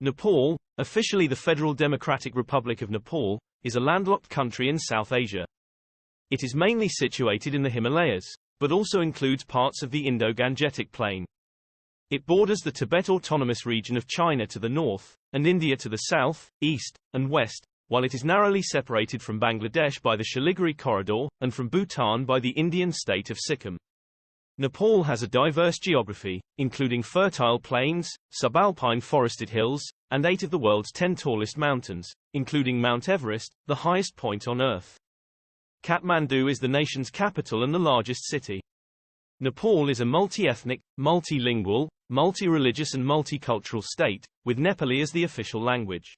Nepal, officially the Federal Democratic Republic of Nepal, is a landlocked country in South Asia. It is mainly situated in the Himalayas, but also includes parts of the Indo-Gangetic Plain. It borders the Tibet Autonomous Region of China to the north, and India to the south, east, and west, while it is narrowly separated from Bangladesh by the Siliguri Corridor, and from Bhutan by the Indian state of Sikkim. Nepal has a diverse geography, including fertile plains, subalpine forested hills, and 8 of the world's 10 tallest mountains, including Mount Everest, the highest point on Earth. Kathmandu is the nation's capital and the largest city. Nepal is a multi-ethnic, multilingual, multi-religious and multicultural state, with Nepali as the official language.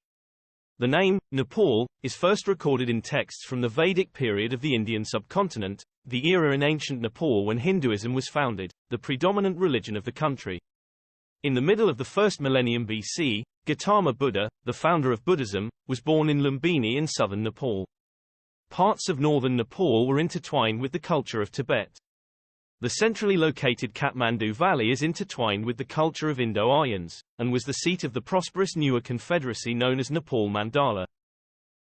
The name, Nepal, is first recorded in texts from the Vedic period of the Indian subcontinent, the era in ancient Nepal when Hinduism was founded, the predominant religion of the country. In the middle of the first millennium BC, Gautama Buddha, the founder of Buddhism, was born in Lumbini in southern Nepal. Parts of northern Nepal were intertwined with the culture of Tibet. The centrally located Kathmandu Valley is intertwined with the culture of Indo-Aryans, and was the seat of the prosperous newer confederacy known as Nepal Mandala.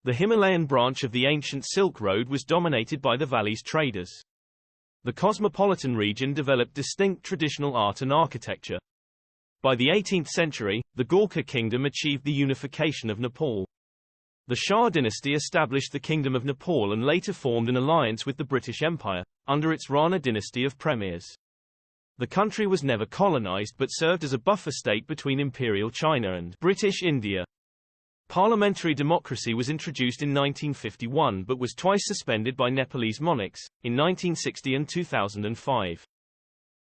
The Himalayan branch of the ancient Silk Road was dominated by the valley's traders. The cosmopolitan region developed distinct traditional art and architecture. By the 18th century, the Gorkha kingdom achieved the unification of Nepal. The Shah dynasty established the Kingdom of Nepal and later formed an alliance with the British Empire, under its Rana dynasty of premiers. The country was never colonized but served as a buffer state between Imperial China and British India. Parliamentary democracy was introduced in 1951 but was twice suspended by Nepalese monarchs, in 1960 and 2005.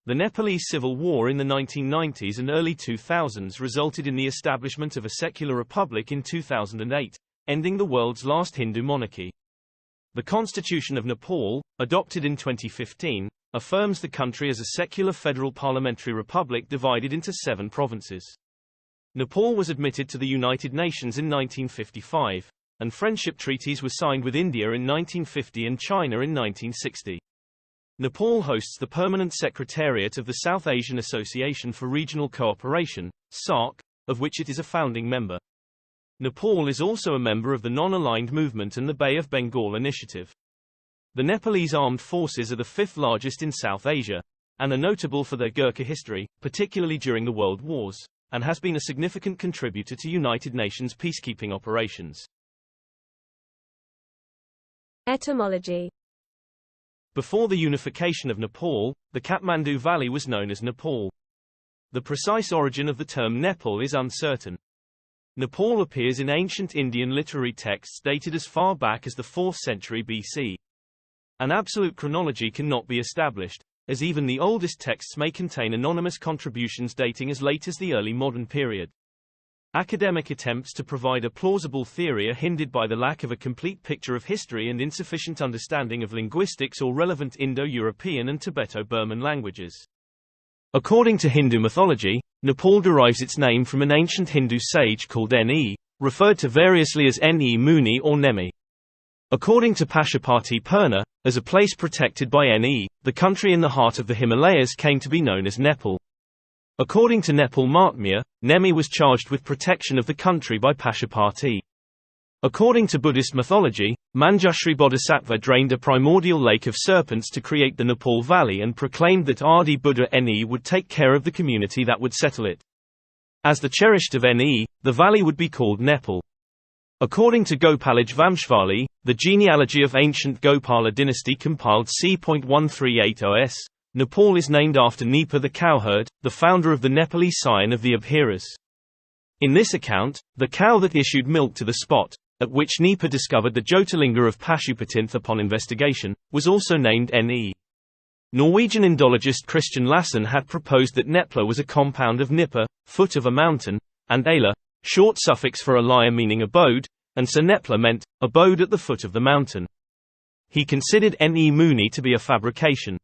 The Nepalese Civil War in the 1990s and early 2000s resulted in the establishment of a secular republic in 2008, ending the world's last Hindu monarchy. The Constitution of Nepal, adopted in 2015, affirms the country as a secular federal parliamentary republic divided into 7 provinces. Nepal was admitted to the United Nations in 1955, and friendship treaties were signed with India in 1950 and China in 1960. Nepal hosts the permanent secretariat of the South Asian Association for Regional Cooperation, SAARC, of which it is a founding member. Nepal is also a member of the Non-Aligned Movement and the Bay of Bengal Initiative. The Nepalese armed forces are the 5th largest in South Asia, and are notable for their Gurkha history, particularly during the World Wars, and has been a significant contributor to United Nations peacekeeping operations. Etymology. Before the unification of Nepal, the Kathmandu Valley was known as Nepal. The precise origin of the term Nepal is uncertain. Nepal appears in ancient Indian literary texts dated as far back as the 4th century BC. An absolute chronology cannot be established, as even the oldest texts may contain anonymous contributions dating as late as the early modern period. Academic attempts to provide a plausible theory are hindered by the lack of a complete picture of history and insufficient understanding of linguistics or relevant Indo-European and Tibeto-Burman languages. According to Hindu mythology, Nepal derives its name from an ancient Hindu sage called Ne, referred to variously as Ne Muni or Nemi. According to Pashupati Purna, as a place protected by Ne, the country in the heart of the Himalayas came to be known as Nepal. According to Nepal Mahatmya, Nemi was charged with protection of the country by Pashupati. According to Buddhist mythology, Manjushri Bodhisattva drained a primordial lake of serpents to create the Nepal Valley and proclaimed that Adi Buddha Ne would take care of the community that would settle it. As the cherished of Ne, the valley would be called Nepal. According to Gopalaj Vamshvali, the genealogy of ancient Gopala dynasty compiled c.1380s, Nepal is named after Nipa the cowherd, the founder of the Nepalese scion of the Abhiras. In this account, the cow that issued milk to the spot, at which Nipa discovered the Jyotirlinga of Pashupatinth upon investigation, was also named Ne. Norwegian Indologist Christian Lassen had proposed that Nepla was a compound of Nipa, foot of a mountain, and Ala, short suffix for Alaya meaning abode, and so Nepla meant, abode at the foot of the mountain. He considered Ne Muni to be a fabrication.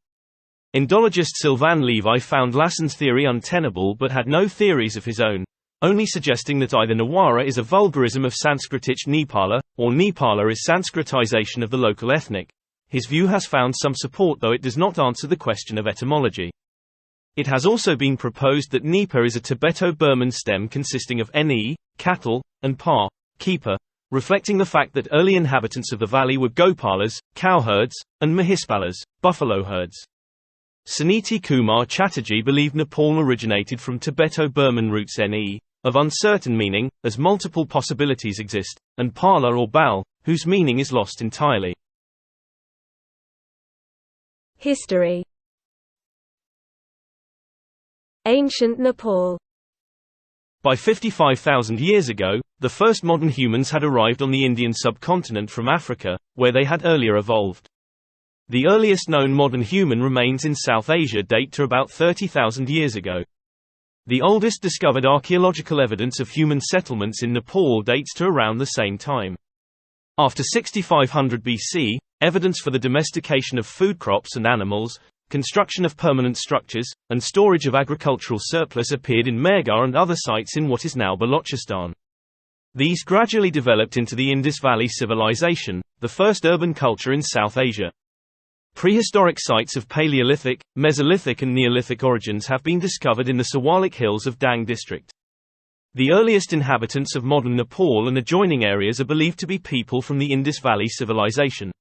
Indologist Sylvain Levi found Lassen's theory untenable but had no theories of his own, only suggesting that either Nawara is a vulgarism of Sanskritich Nepala, or Nepala is Sanskritization of the local ethnic. His view has found some support though it does not answer the question of etymology. It has also been proposed that Nipa is a Tibeto-Burman stem consisting of Ne, cattle, and Pa, keeper, reflecting the fact that early inhabitants of the valley were Gopalas, cowherds, and Mahispalas, buffalo herds. Suniti Kumar Chatterjee believed Nepal originated from Tibeto-Burman roots Ne, of uncertain meaning, as multiple possibilities exist, and Pala or Bal, whose meaning is lost entirely. History. Ancient Nepal. By 55,000 years ago, the first modern humans had arrived on the Indian subcontinent from Africa, where they had earlier evolved. The earliest known modern human remains in South Asia date to about 30,000 years ago. The oldest discovered archaeological evidence of human settlements in Nepal dates to around the same time. After 6500 BC, evidence for the domestication of food crops and animals, construction of permanent structures, and storage of agricultural surplus appeared in Mehrgarh and other sites in what is now Balochistan. These gradually developed into the Indus Valley Civilization, the first urban culture in South Asia. Prehistoric sites of Paleolithic, Mesolithic and Neolithic origins have been discovered in the Siwalik Hills of Dang district. The earliest inhabitants of modern Nepal and adjoining areas are believed to be people from the Indus Valley Civilization.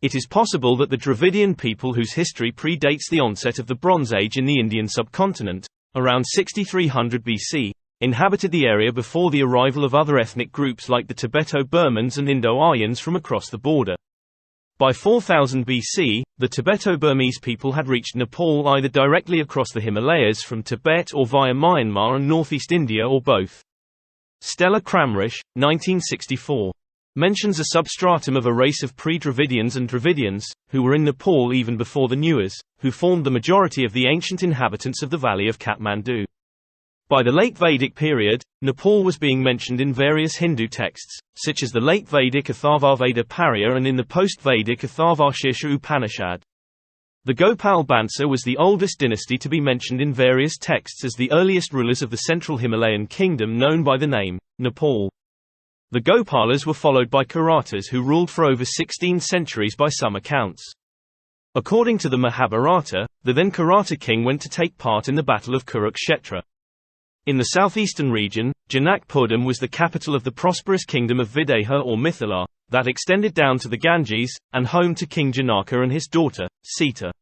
It is possible that the Dravidian people whose history predates the onset of the Bronze Age in the Indian subcontinent, around 6300 BC, inhabited the area before the arrival of other ethnic groups like the Tibeto-Burmans and Indo-Aryans from across the border. By 4000 BC, the Tibeto-Burmese people had reached Nepal either directly across the Himalayas from Tibet or via Myanmar and northeast India or both. Stella Kramrisch, 1964. Mentions a substratum of a race of pre-Dravidians and Dravidians, who were in Nepal even before the Newars, who formed the majority of the ancient inhabitants of the valley of Kathmandu. By the late Vedic period, Nepal was being mentioned in various Hindu texts, such as the late Vedic Atharvaveda Parya and in the post-Vedic Atharvashirsha Upanishad. The Gopal Bansa was the oldest dynasty to be mentioned in various texts as the earliest rulers of the central Himalayan kingdom known by the name, Nepal. The Gopalas were followed by Kiratas who ruled for over 16 centuries by some accounts. According to the Mahabharata, the then Kirata king went to take part in the Battle of Kurukshetra. In the southeastern region, Janakpurdam was the capital of the prosperous kingdom of Videha or Mithila, that extended down to the Ganges, and home to King Janaka and his daughter, Sita.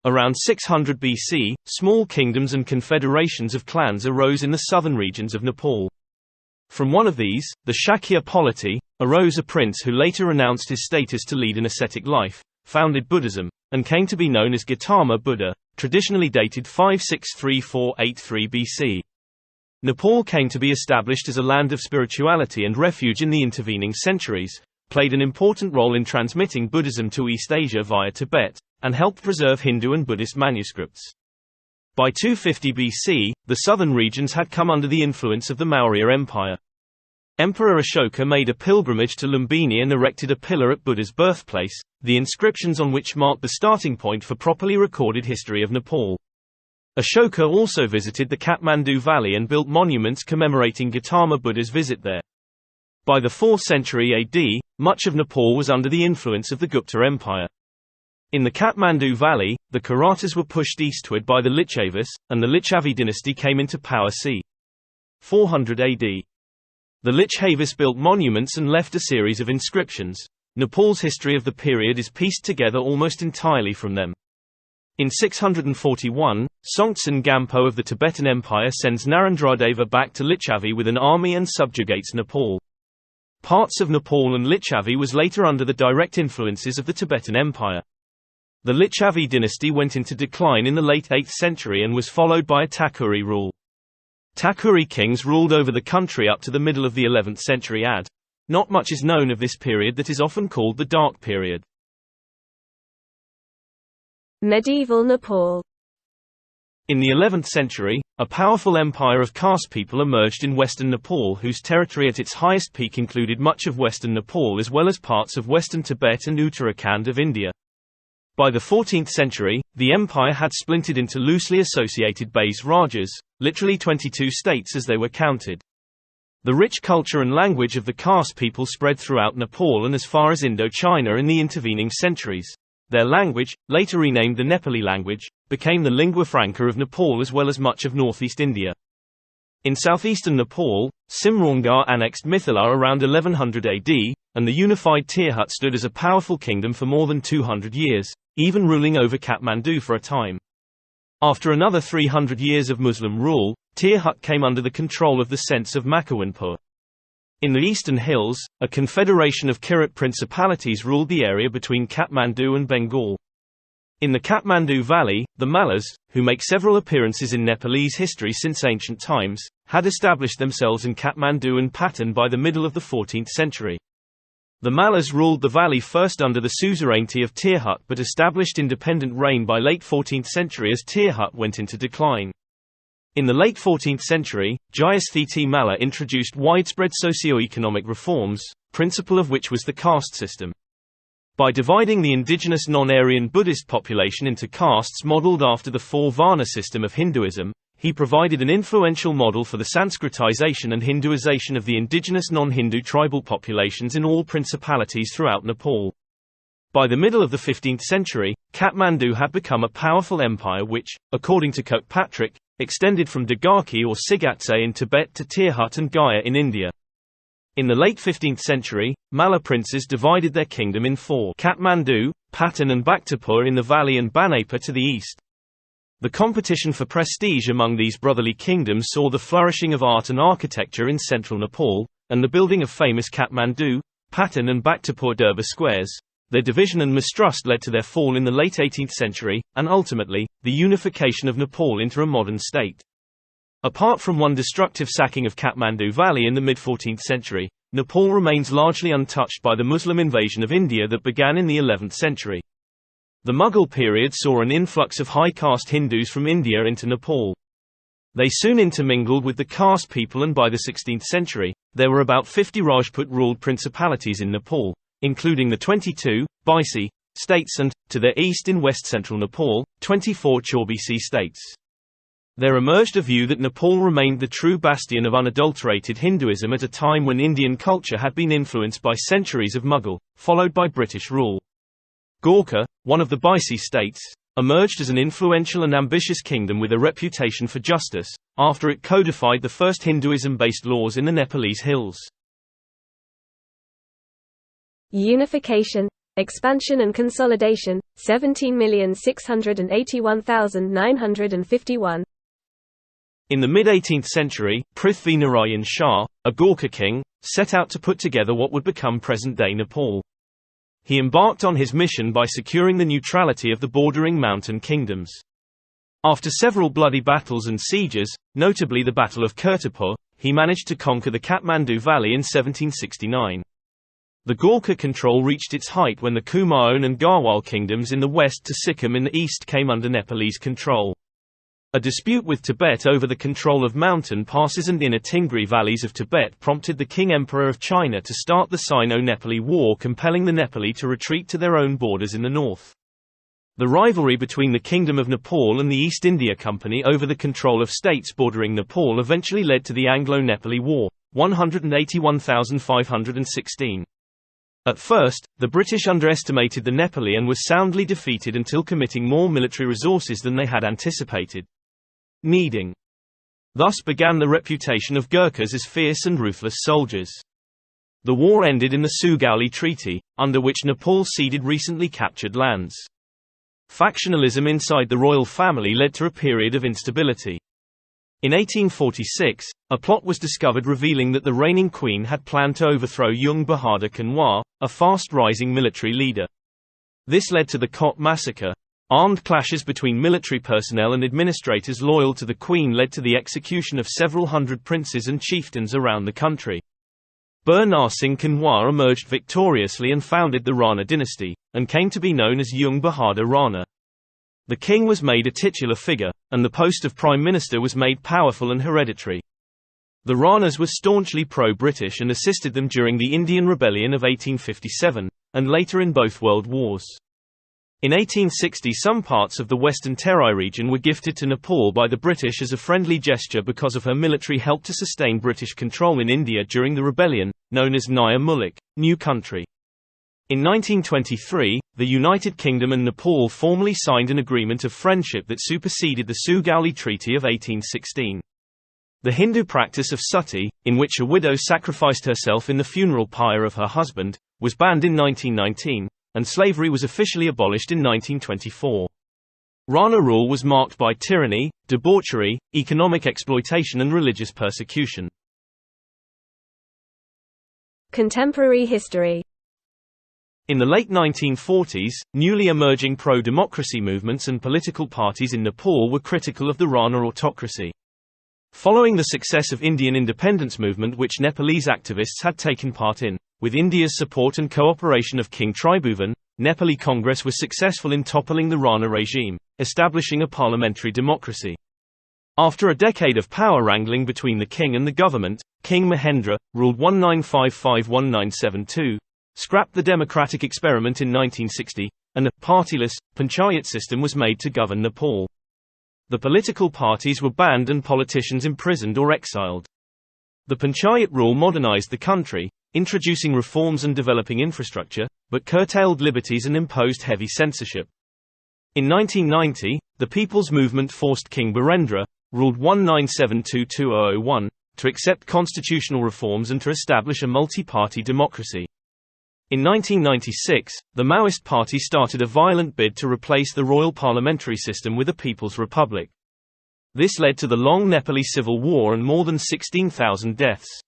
Around 600 BC, small kingdoms and confederations of clans arose in the southern regions of Nepal. From one of these, the Shakya polity, arose a prince who later renounced his status to lead an ascetic life, founded Buddhism, and came to be known as Gautama Buddha, traditionally dated 563483 BC. Nepal came to be established as a land of spirituality and refuge in the intervening centuries, played an important role in transmitting Buddhism to East Asia via Tibet, and helped preserve Hindu and Buddhist manuscripts. By 250 BC, the southern regions had come under the influence of the Maurya Empire. Emperor Ashoka made a pilgrimage to Lumbini and erected a pillar at Buddha's birthplace, the inscriptions on which mark the starting point for properly recorded history of Nepal. Ashoka also visited the Kathmandu Valley and built monuments commemorating Gautama Buddha's visit there. By the 4th century AD, much of Nepal was under the influence of the Gupta Empire. In the Kathmandu Valley, the Kiratas were pushed eastward by the Lichavis, and the Lichavi dynasty came into power c. 400 AD. The Lichavis built monuments and left a series of inscriptions. Nepal's history of the period is pieced together almost entirely from them. In 641, Songtsen Gampo of the Tibetan Empire sends Narendradeva back to Lichavi with an army and subjugates Nepal. Parts of Nepal and Lichavi was later under the direct influences of the Tibetan Empire. The Lichavi dynasty went into decline in the late 8th century and was followed by a Thakuri rule. Thakuri kings ruled over the country up to the middle of the 11th century AD. Not much is known of this period that is often called the Dark Period. Medieval Nepal. In the 11th century, a powerful empire of caste people emerged in western Nepal whose territory at its highest peak included much of western Nepal as well as parts of western Tibet and Uttarakhand of India. By the 14th century, the empire had splintered into loosely associated Bais Rajas, literally 22 states as they were counted. The rich culture and language of the caste people spread throughout Nepal and as far as Indochina in the intervening centuries. Their language, later renamed the Nepali language, became the lingua franca of Nepal as well as much of northeast India. In southeastern Nepal, Simrangar annexed Mithila around 1100 AD, and the unified Tirhut stood as a powerful kingdom for more than 200 years, even ruling over Kathmandu for a time. After another 300 years of Muslim rule, Tirhut came under the control of the Sents of Makawanpur. In the eastern hills, a confederation of Kirat principalities ruled the area between Kathmandu and Bengal. In the Kathmandu Valley, the Mallas, who make several appearances in Nepalese history since ancient times, had established themselves in Kathmandu and Patan by the middle of the 14th century. The Mallas ruled the valley first under the suzerainty of Tirhut but established independent reign by late 14th century as Tirhut went into decline. In the late 14th century, Jayasthiti Malla introduced widespread socio-economic reforms, principal of which was the caste system. By dividing the indigenous non-Aryan Buddhist population into castes modelled after the four Varna system of Hinduism, he provided an influential model for the Sanskritization and Hinduization of the indigenous non-Hindu tribal populations in all principalities throughout Nepal. By the middle of the 15th century, Kathmandu had become a powerful empire which, according to Kirkpatrick, extended from Dagarki or Sigatse in Tibet to Tirhut and Gaya in India. In the late 15th century, Malla princes divided their kingdom in four: Kathmandu, Patan and Bhaktapur in the valley and Banapa to the east. The competition for prestige among these brotherly kingdoms saw the flourishing of art and architecture in central Nepal, and the building of famous Kathmandu, Patan and Bhaktapur Durbar squares. Their division and mistrust led to their fall in the late 18th century, and ultimately, the unification of Nepal into a modern state. Apart from one destructive sacking of Kathmandu Valley in the mid-14th century, Nepal remains largely untouched by the Muslim invasion of India that began in the 11th century. The Mughal period saw an influx of high-caste Hindus from India into Nepal. They soon intermingled with the caste people, and by the 16th century, there were about 50 Rajput-ruled principalities in Nepal, including the 22 Baisi states and, to their east in west-central Nepal, 24 Chaubisi states. There emerged a view that Nepal remained the true bastion of unadulterated Hinduism at a time when Indian culture had been influenced by centuries of Mughal, followed by British rule. Gorkha, one of the Baisi states, emerged as an influential and ambitious kingdom with a reputation for justice, after it codified the first Hinduism-based laws in the Nepalese hills. Unification, expansion and consolidation, 17,681,951. In the mid-18th century, Prithvi Narayan Shah, a Gorkha king, set out to put together what would become present-day Nepal. He embarked on his mission by securing the neutrality of the bordering mountain kingdoms. After several bloody battles and sieges, notably the Battle of Kirtipur, he managed to conquer the Kathmandu Valley in 1769. The Gorkha control reached its height when the Kumaon and Garhwal kingdoms in the west to Sikkim in the east came under Nepalese control. A dispute with Tibet over the control of mountain passes and inner Tingri valleys of Tibet prompted the King Emperor of China to start the Sino-Nepali War, compelling the Nepali to retreat to their own borders in the north. The rivalry between the Kingdom of Nepal and the East India Company over the control of states bordering Nepal eventually led to the Anglo-Nepali War, 181,516. At first, the British underestimated the Nepali and were soundly defeated until committing more military resources than they had anticipated. Thus began the reputation of Gurkhas as fierce and ruthless soldiers. The war ended in the Sugauli Treaty, under which Nepal ceded recently captured lands. Factionalism inside the royal family led to a period of instability. In 1846, a plot was discovered revealing that the reigning queen had planned to overthrow Jung Bahadur Kanwar, a fast-rising military leader. This led to the Kot massacre. Armed clashes between military personnel and administrators loyal to the Queen led to the execution of several hundred princes and chieftains around the country. Bernard Singh Kanwar emerged victoriously and founded the Rana dynasty, and came to be known as Jung Bahadur Rana. The king was made a titular figure, and the post of prime minister was made powerful and hereditary. The Ranas were staunchly pro-British and assisted them during the Indian Rebellion of 1857, and later in both world wars. In 1860, some parts of the western Terai region were gifted to Nepal by the British as a friendly gesture because of her military help to sustain British control in India during the rebellion, known as Naya Muluk, New Country. In 1923, the United Kingdom and Nepal formally signed an agreement of friendship that superseded the Sugauli Treaty of 1816. The Hindu practice of sati, in which a widow sacrificed herself in the funeral pyre of her husband, was banned in 1919, and slavery was officially abolished in 1924. Rana rule was marked by tyranny, debauchery, economic exploitation and religious persecution. Contemporary history. In the late 1940s, newly emerging pro-democracy movements and political parties in Nepal were critical of the Rana autocracy. Following the success of Indian independence movement which Nepalese activists had taken part in, with India's support and cooperation of King Tribhuvan, Nepali Congress was successful in toppling the Rana regime, establishing a parliamentary democracy. After a decade of power wrangling between the king and the government, King Mahendra, ruled 1955–1972, scrapped the democratic experiment in 1960, and a partyless, panchayat system was made to govern Nepal. The political parties were banned and politicians imprisoned or exiled. The panchayat rule modernized the country, introducing reforms and developing infrastructure, but curtailed liberties and imposed heavy censorship. In 1990, the People's Movement forced King Birendra, ruled 1972–2001, to accept constitutional reforms and to establish a multi-party democracy. In 1996, the Maoist Party started a violent bid to replace the royal parliamentary system with a People's Republic. This led to the long Nepali Civil War and more than 16,000 deaths.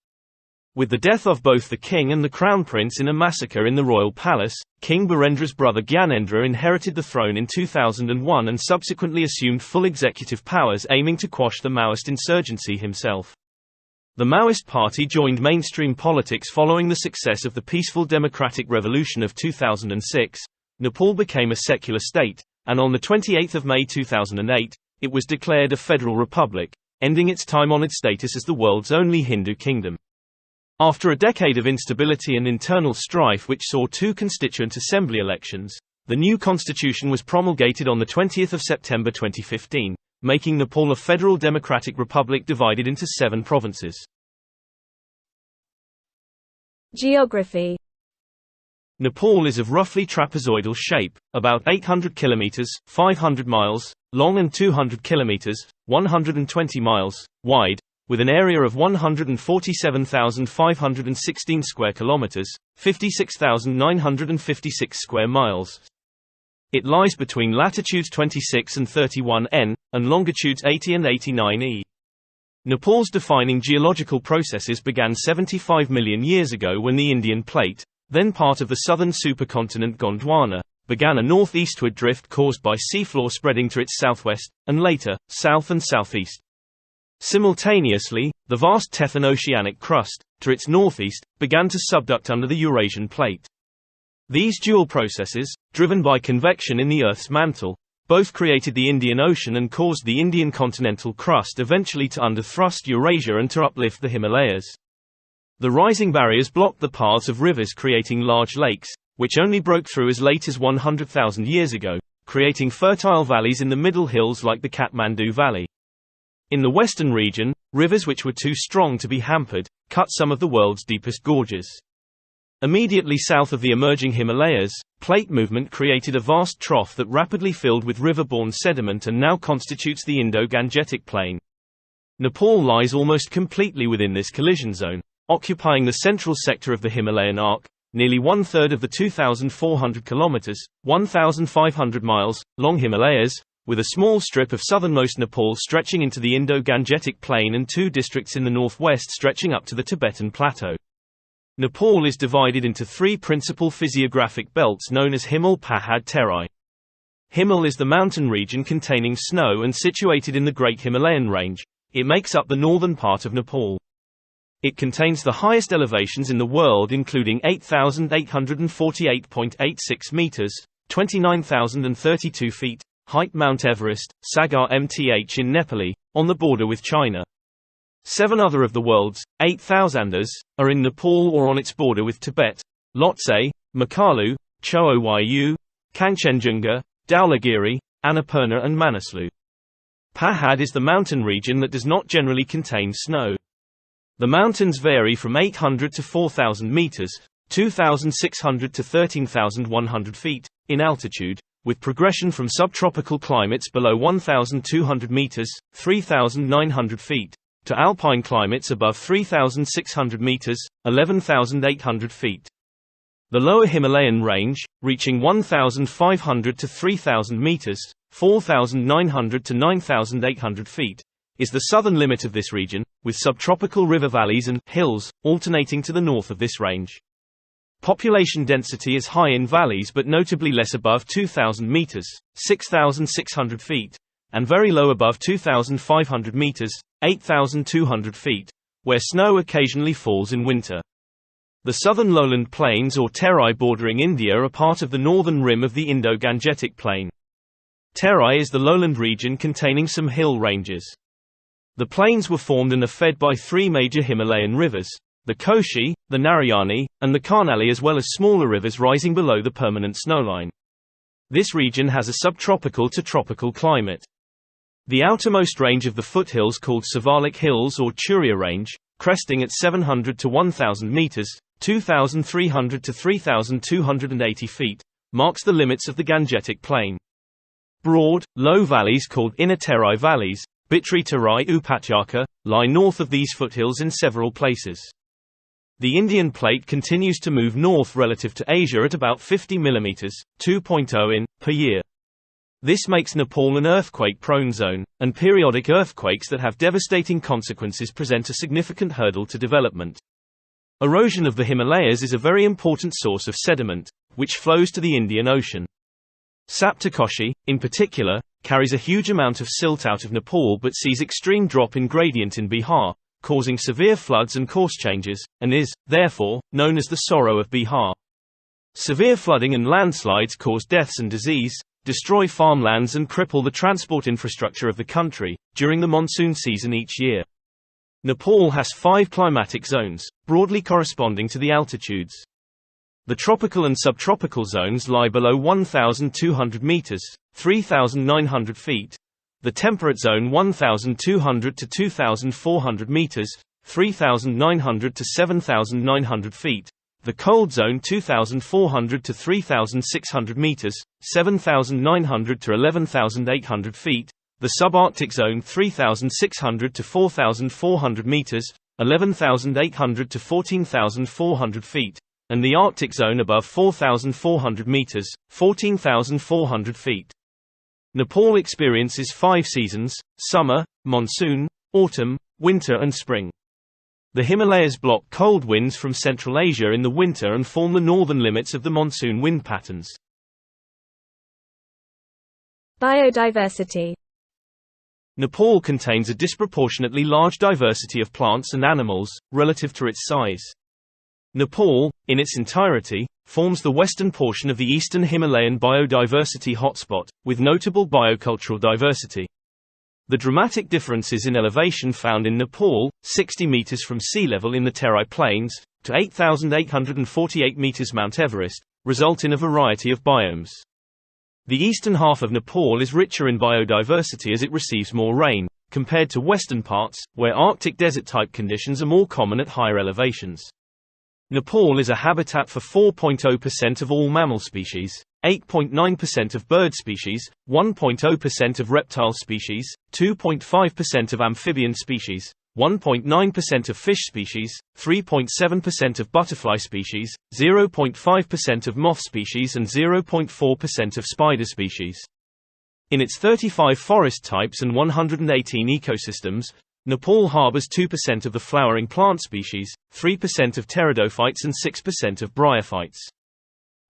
With the death of both the king and the crown prince in a massacre in the royal palace, King Birendra's brother Gyanendra inherited the throne in 2001 and subsequently assumed full executive powers, aiming to quash the Maoist insurgency himself. The Maoist Party joined mainstream politics following the success of the peaceful democratic revolution of 2006. Nepal became a secular state, and on 28 May 2008, it was declared a federal republic, ending its time-honored status as the world's only Hindu kingdom. After a decade of instability and internal strife which saw 2 constituent assembly elections, the new constitution was promulgated on 20 September 2015. Making Nepal a federal democratic republic divided into 7 provinces. Geography. Nepal is of roughly trapezoidal shape, about 800 kilometers (500 miles) long and 200 kilometers (120 miles) wide, with an area of 147,516 square kilometers (56,956 square miles). It lies between latitudes 26 and 31 N, and longitudes 80 and 89 E. Nepal's defining geological processes began 75 million years ago when the Indian Plate, then part of the southern supercontinent Gondwana, began a northeastward drift caused by seafloor spreading to its southwest, and later, south and southeast. Simultaneously, the vast Tethyan oceanic crust, to its northeast, began to subduct under the Eurasian Plate. These dual processes, driven by convection in the Earth's mantle, both created the Indian Ocean and caused the Indian continental crust eventually to underthrust Eurasia and to uplift the Himalayas. The rising barriers blocked the paths of rivers, creating large lakes, which only broke through as late as 100,000 years ago, creating fertile valleys in the middle hills like the Kathmandu Valley. In the western region, rivers which were too strong to be hampered, cut some of the world's deepest gorges. Immediately south of the emerging Himalayas, plate movement created a vast trough that rapidly filled with river-borne sediment and now constitutes the Indo-Gangetic Plain. Nepal lies almost completely within this collision zone, occupying the central sector of the Himalayan arc, nearly one-third of the 2,400 kilometers (1,500 miles) long Himalayas, with a small strip of southernmost Nepal stretching into the Indo-Gangetic Plain and 2 districts in the northwest stretching up to the Tibetan Plateau. Nepal is divided into 3 principal physiographic belts known as Himal Pahad Terai. Himal is the mountain region containing snow and situated in the Great Himalayan Range. It makes up the northern part of Nepal. It contains the highest elevations in the world, including 8,848.86 meters, 29,032 feet, height Mount Everest, Sagar Mth in Nepali, on the border with China. 7 other of the world's 8 thousandas are in Nepal or on its border with Tibet: Lhotse, Makalu, Cho-Oyu, Kangchenjunga, Dhaulagiri, Annapurna and Manaslu. Pahad is the mountain region that does not generally contain snow. The mountains vary from 800 to 4,000 meters, 2,600 to 13,100 feet, in altitude, with progression from subtropical climates below 1,200 meters, 3,900 feet, to alpine climates above 3,600 meters, 11,800 feet. The lower Himalayan range, reaching 1,500 to 3,000 meters, 4,900 to 9,800 feet, is the southern limit of this region, with subtropical river valleys and hills alternating to the north of this range. Population density is high in valleys but notably less above 2,000 meters, 6,600 feet, and very low above 2,500 meters, 8,200 feet, where snow occasionally falls in winter. The southern lowland plains or Terai bordering India are part of the northern rim of the Indo-Gangetic Plain. Terai is the lowland region containing some hill ranges. The plains were formed and are fed by three major Himalayan rivers, the Koshi, the Narayani, and the Karnali, as well as smaller rivers rising below the permanent snowline. This region has a subtropical to tropical climate. The outermost range of the foothills, called Savalik Hills or Churia Range, cresting at 700 to 1,000 meters, 2,300 to 3,280 feet, marks the limits of the Gangetic Plain. Broad, low valleys called Inner Terai Valleys, Bitri Terai Upatyaka, lie north of these foothills in several places. The Indian plate continues to move north relative to Asia at about 50 mm, 2.0 in, per year. This makes Nepal an earthquake-prone zone, and periodic earthquakes that have devastating consequences present a significant hurdle to development. Erosion of the Himalayas is a very important source of sediment, which flows to the Indian Ocean. Saptakoshi, in particular, carries a huge amount of silt out of Nepal but sees extreme drop in gradient in Bihar, causing severe floods and course changes, and is, therefore, known as the Sorrow of Bihar. Severe flooding and landslides cause deaths and disease, destroy farmlands and cripple the transport infrastructure of the country during the monsoon season each year. Nepal has 5 climatic zones, broadly corresponding to the altitudes. The tropical and subtropical zones lie below 1,200 meters, 3,900 feet. The temperate zone 1,200 to 2,400 meters, 3,900 to 7,900 feet. The cold zone 2,400 to 3,600 meters, 7,900 to 11,800 feet. The subarctic zone 3,600 to 4,400 meters, 11,800 to 14,400 feet, and the Arctic zone above 4,400 meters, 14,400 feet. Nepal experiences 5 seasons: summer, monsoon, autumn, winter and spring. The Himalayas block cold winds from Central Asia in the winter and form the northern limits of the monsoon wind patterns. Biodiversity. Nepal contains a disproportionately large diversity of plants and animals, relative to its size. Nepal, in its entirety, forms the western portion of the eastern Himalayan biodiversity hotspot, with notable biocultural diversity. The dramatic differences in elevation found in Nepal, 60 meters from sea level in the Terai Plains, to 8,848 meters Mount Everest, result in a variety of biomes. The eastern half of Nepal is richer in biodiversity as it receives more rain, compared to western parts, where Arctic desert-type conditions are more common at higher elevations. Nepal is a habitat for 4.0% of all mammal species, 8.9% of bird species, 1.0% of reptile species, 2.5% of amphibian species, 1.9% of fish species, 3.7% of butterfly species, 0.5% of moth species and 0.4% of spider species. In its 35 forest types and 118 ecosystems, Nepal harbors 2% of the flowering plant species, 3% of pteridophytes and 6% of bryophytes.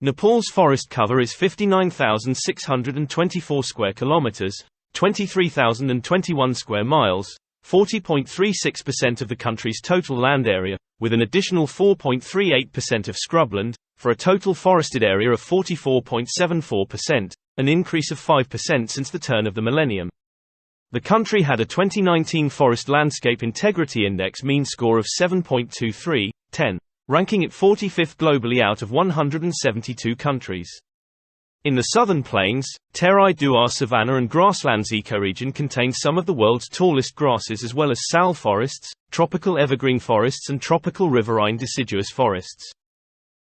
Nepal's forest cover is 59,624 square kilometers, 23,021 square miles, 40.36% of the country's total land area, with an additional 4.38% of scrubland, for a total forested area of 44.74%, an increase of 5% since the turn of the millennium. The country had a 2019 Forest Landscape Integrity Index mean score of 7.23, 10, ranking it 45th globally out of 172 countries. In the southern plains, Terai Duar savanna and grasslands ecoregion contains some of the world's tallest grasses as well as sal forests, tropical evergreen forests and tropical riverine deciduous forests.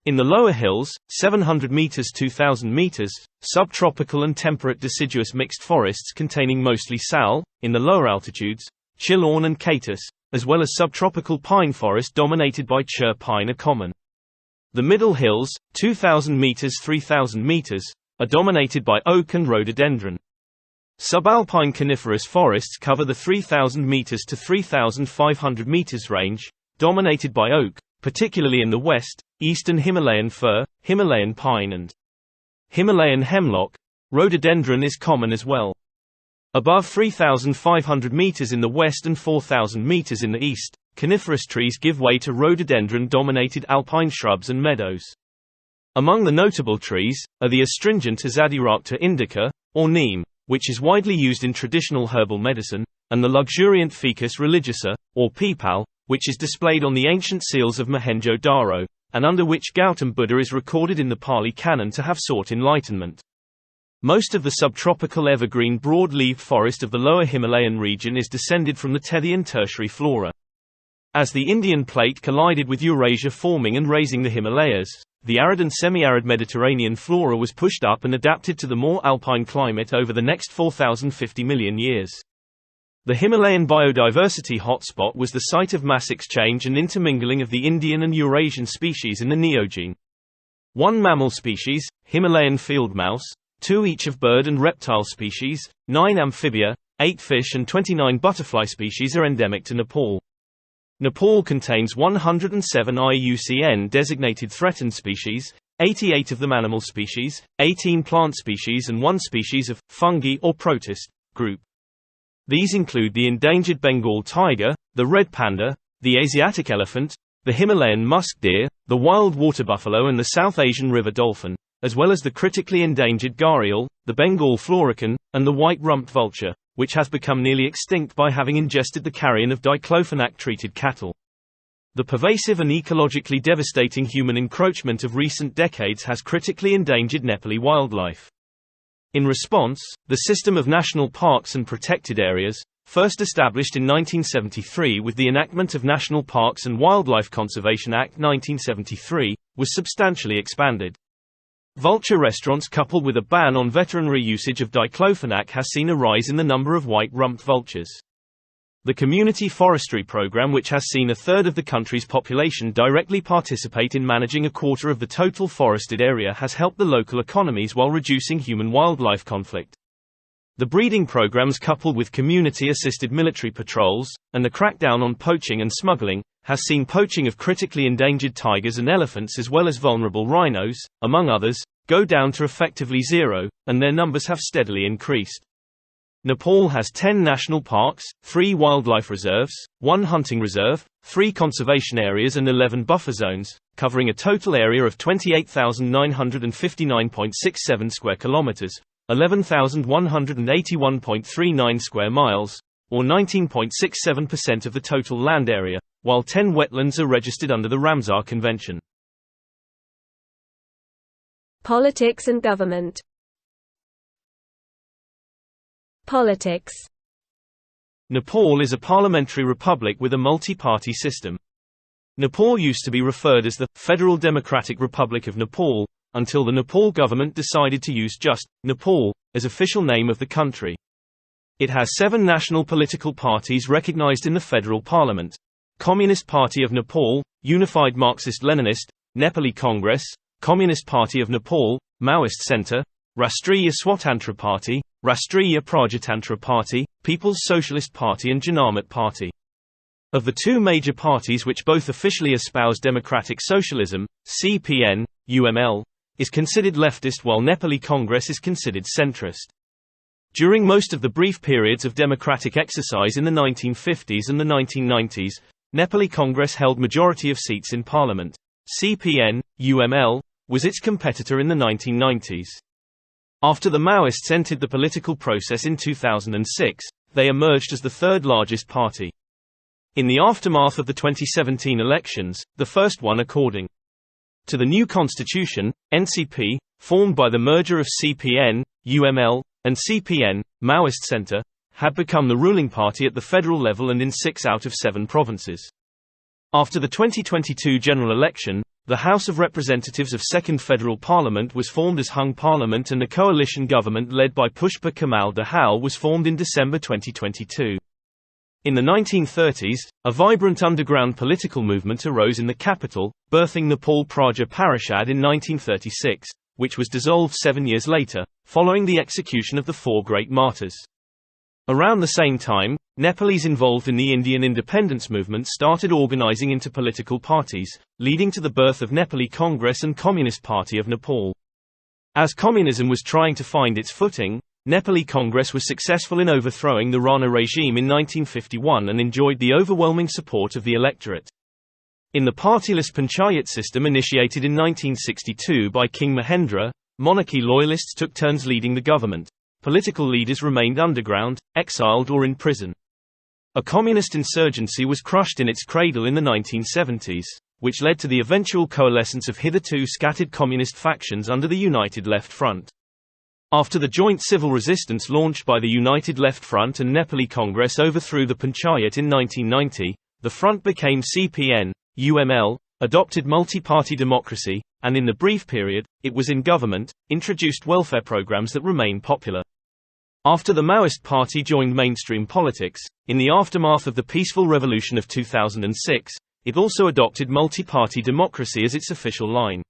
In the lower hills, 700 meters 2000 meters, subtropical and temperate deciduous mixed forests containing mostly sal. In the lower altitudes, Chilaun and Catus, as well as subtropical pine forest dominated by Chur pine are common. The middle hills, 2000 meters 3000 meters, are dominated by oak and rhododendron. Subalpine coniferous forests cover the 3000 meters to 3500 meters range, dominated by oak, particularly in the west, eastern Himalayan fir, Himalayan pine and Himalayan hemlock. Rhododendron is common as well. Above 3,500 meters in the west and 4,000 meters in the east, coniferous trees give way to rhododendron-dominated alpine shrubs and meadows. Among the notable trees are the astringent Azadirachta indica, or neem, which is widely used in traditional herbal medicine, and the luxuriant Ficus religiosa, or peepal, which is displayed on the ancient seals of Mohenjo-Daro, and under which Gautam Buddha is recorded in the Pali Canon to have sought enlightenment. Most of the subtropical evergreen broad-leaved forest of the lower Himalayan region is descended from the Tethyan tertiary flora. As the Indian plate collided with Eurasia forming and raising the Himalayas, the arid and semi-arid Mediterranean flora was pushed up and adapted to the more alpine climate over the next 4,050 million years. The Himalayan biodiversity hotspot was the site of mass exchange and intermingling of the Indian and Eurasian species in the Neogene. 1 mammal species, Himalayan field mouse, 2 each of bird and reptile species, 9 amphibia, 8 fish and 29 butterfly species are endemic to Nepal. Nepal contains 107 IUCN designated threatened species, 88 of them animal species, 18 plant species and 1 species of fungi or protist group. These include the endangered Bengal tiger, the red panda, the Asiatic elephant, the Himalayan musk deer, the wild water buffalo and the South Asian river dolphin, as well as the critically endangered gharial, the Bengal florican, and the white-rumped vulture, which has become nearly extinct by having ingested the carrion of diclofenac-treated cattle. The pervasive and ecologically devastating human encroachment of recent decades has critically endangered Nepali wildlife. In response, the system of national parks and protected areas, first established in 1973 with the enactment of National Parks and Wildlife Conservation Act 1973, was substantially expanded. Vulture restaurants coupled with a ban on veterinary usage of diclofenac has seen a rise in the number of white-rumped vultures. The community forestry program, which has seen 1/3 of the country's population directly participate in managing 1/4 of the total forested area, has helped the local economies while reducing human-wildlife conflict. The breeding programs coupled with community-assisted military patrols, and the crackdown on poaching and smuggling, has seen poaching of critically endangered tigers and elephants as well as vulnerable rhinos, among others, go down to effectively zero, and their numbers have steadily increased. Nepal has 10 national parks, 3 wildlife reserves, 1 hunting reserve, 3 conservation areas and 11 buffer zones, covering a total area of 28,959.67 square kilometers, 11,181.39 square miles, or 19.67% of the total land area, while 10 wetlands are registered under the Ramsar Convention. Politics and government. Politics. Nepal is a parliamentary republic with a multi-party system. Nepal used to be referred as the Federal Democratic Republic of Nepal, until the Nepal government decided to use just Nepal as official name of the country. It has 7 national political parties recognized in the federal parliament: Communist Party of Nepal, Unified Marxist-Leninist, Nepali Congress, Communist Party of Nepal, Maoist Centre, Rastriya Swatantra Party, Rastriya Prajatantra Party, People's Socialist Party and Janamit Party. Of the 2 major parties which both officially espouse democratic socialism, CPN, UML, is considered leftist while Nepali Congress is considered centrist. During most of the brief periods of democratic exercise in the 1950s and the 1990s, Nepali Congress held majority of seats in parliament. CPN, UML, was its competitor in the 1990s. After the Maoists entered the political process in 2006, they emerged as the 3rd largest party. In the aftermath of the 2017 elections, the first one according to the new constitution, NCP, formed by the merger of CPN, UML, and CPN, Maoist Centre, had become the ruling party at the federal level and in 6 out of 7 provinces. After the 2022 general election, The House of Representatives of Second Federal Parliament was formed as hung parliament, and the coalition government led by Pushpa Kamal Dahal was formed in December 2022. In the 1930s, a vibrant underground political movement arose in the capital, birthing Nepal Praja Parishad in 1936, which was dissolved 7 years later, following the execution of the four great martyrs. Around the same time, Nepalese involved in the Indian independence movement started organizing into political parties, leading to the birth of Nepali Congress and Communist Party of Nepal. As communism was trying to find its footing, Nepali Congress was successful in overthrowing the Rana regime in 1951 and enjoyed the overwhelming support of the electorate. In the partyless panchayat system initiated in 1962 by King Mahendra, monarchy loyalists took turns leading the government. Political leaders remained underground, exiled or in prison. A communist insurgency was crushed in its cradle in the 1970s, which led to the eventual coalescence of hitherto scattered communist factions under the United Left Front. After the joint civil resistance launched by the United Left Front and Nepali Congress overthrew the panchayat in 1990, the front became CPN, UML, adopted multi-party democracy, and in the brief period it was in government, introduced welfare programs that remain popular. After the Maoist party joined mainstream politics, in the aftermath of the peaceful revolution of 2006, it also adopted multi-party democracy as its official line.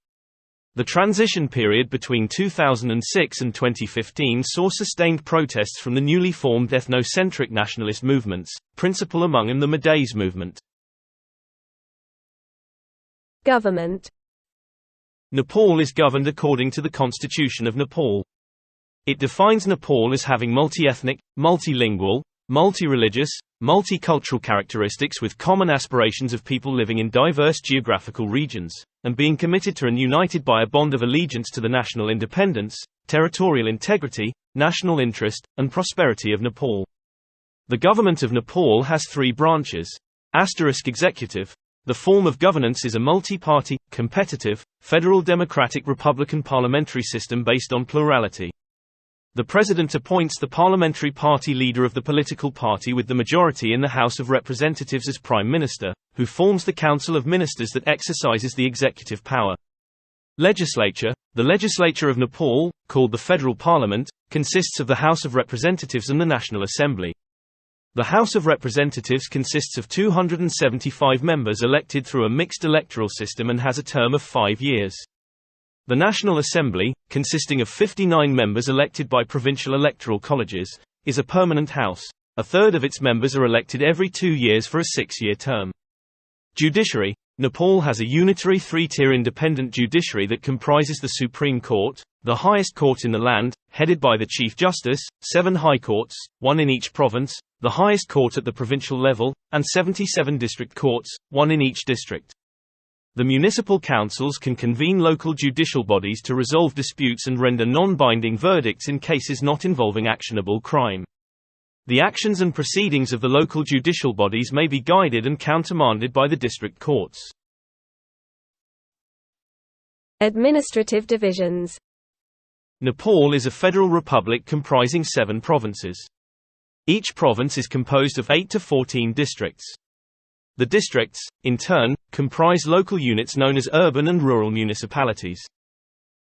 The transition period between 2006 and 2015 saw sustained protests from the newly formed ethnocentric nationalist movements, principal among them the Madais movement. Government. Nepal is governed according to the Constitution of Nepal. It defines Nepal as having multi-ethnic, multilingual, multi-religious, multicultural characteristics with common aspirations of people living in diverse geographical regions, and being committed to and united by a bond of allegiance to the national independence, territorial integrity, national interest, and prosperity of Nepal. The government of Nepal has three branches. Executive. The form of governance is a multi-party, competitive, federal democratic republican parliamentary system based on plurality. The president appoints the parliamentary party leader of the political party with the majority in the House of Representatives as prime minister, who forms the council of ministers that exercises the executive power. Legislature. The legislature of Nepal, called the federal parliament, consists of the House of Representatives and the National Assembly. The House of Representatives consists of 275 members elected through a mixed electoral system and has a term of 5 years. The National Assembly, consisting of 59 members elected by provincial electoral colleges, is a permanent house. A third of its members are elected every 2 years for a 6-year term. Judiciary. Nepal has a unitary three-tier independent judiciary that comprises the Supreme Court, the highest court in the land, headed by the Chief Justice, 7 high courts, 1 in each province, the highest court at the provincial level, and 77 district courts, 1 in each district. The municipal councils can convene local judicial bodies to resolve disputes and render non-binding verdicts in cases not involving actionable crime. The actions and proceedings of the local judicial bodies may be guided and countermanded by the district courts. Administrative divisions. Nepal is a federal republic comprising 7 provinces. Each province is composed of 8 to 14 districts. The districts, in turn, comprise local units known as urban and rural municipalities.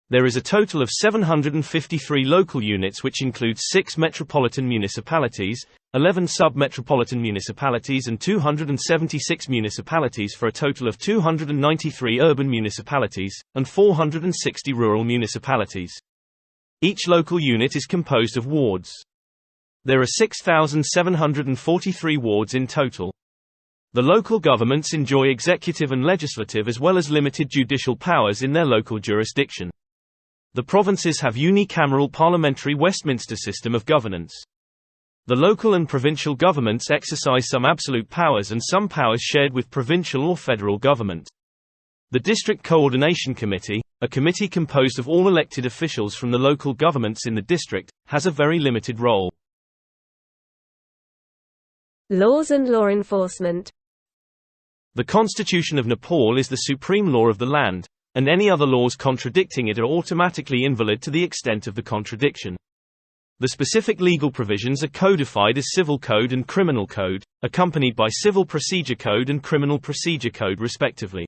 There is a total of 753 local units, which includes 6 metropolitan municipalities, 11 sub-metropolitan municipalities and 276 municipalities, for a total of 293 urban municipalities, and 460 rural municipalities. Each local unit is composed of wards. There are 6,743 wards in total. The local governments enjoy executive and legislative as well as limited judicial powers in their local jurisdiction. The provinces have unicameral parliamentary Westminster system of governance. The local and provincial governments exercise some absolute powers and some powers shared with provincial or federal government. The District Coordination Committee, a committee composed of all elected officials from the local governments in the district, has a very limited role. Laws and law enforcement. The Constitution of Nepal is the supreme law of the land, and any other laws contradicting it are automatically invalid to the extent of the contradiction. The specific legal provisions are codified as Civil Code and Criminal Code, accompanied by Civil Procedure Code and Criminal Procedure Code respectively.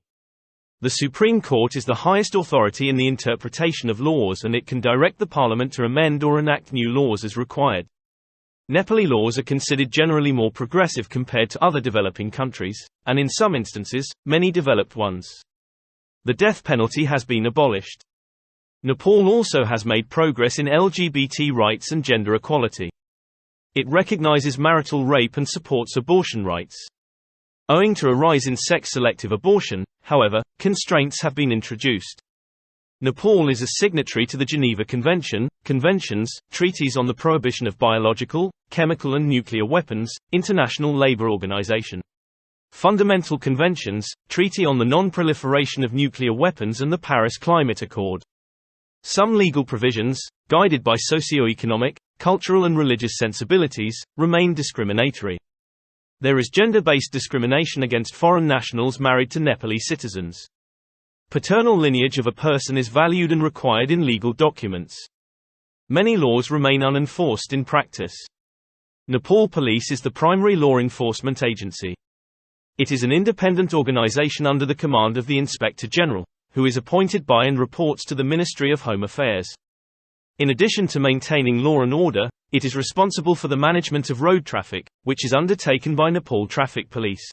The Supreme Court is the highest authority in the interpretation of laws, and it can direct the Parliament to amend or enact new laws as required. Nepali laws are considered generally more progressive compared to other developing countries, and in some instances, many developed ones. The death penalty has been abolished. Nepal also has made progress in LGBT rights and gender equality. It recognizes marital rape and supports abortion rights. Owing to a rise in sex-selective abortion, however, constraints have been introduced. Nepal is a signatory to the Geneva Convention, conventions, treaties on the prohibition of biological, chemical and nuclear weapons, International Labour Organization, Fundamental Conventions, Treaty on the Non-Proliferation of Nuclear Weapons and the Paris Climate Accord. Some legal provisions, guided by socio-economic, cultural and religious sensibilities, remain discriminatory. There is gender-based discrimination against foreign nationals married to Nepali citizens. Paternal lineage of a person is valued and required in legal documents. Many laws remain unenforced in practice. Nepal Police is the primary law enforcement agency. It is an independent organization under the command of the Inspector General, who is appointed by and reports to the Ministry of Home Affairs. In addition to maintaining law and order, it is responsible for the management of road traffic, which is undertaken by Nepal Traffic Police.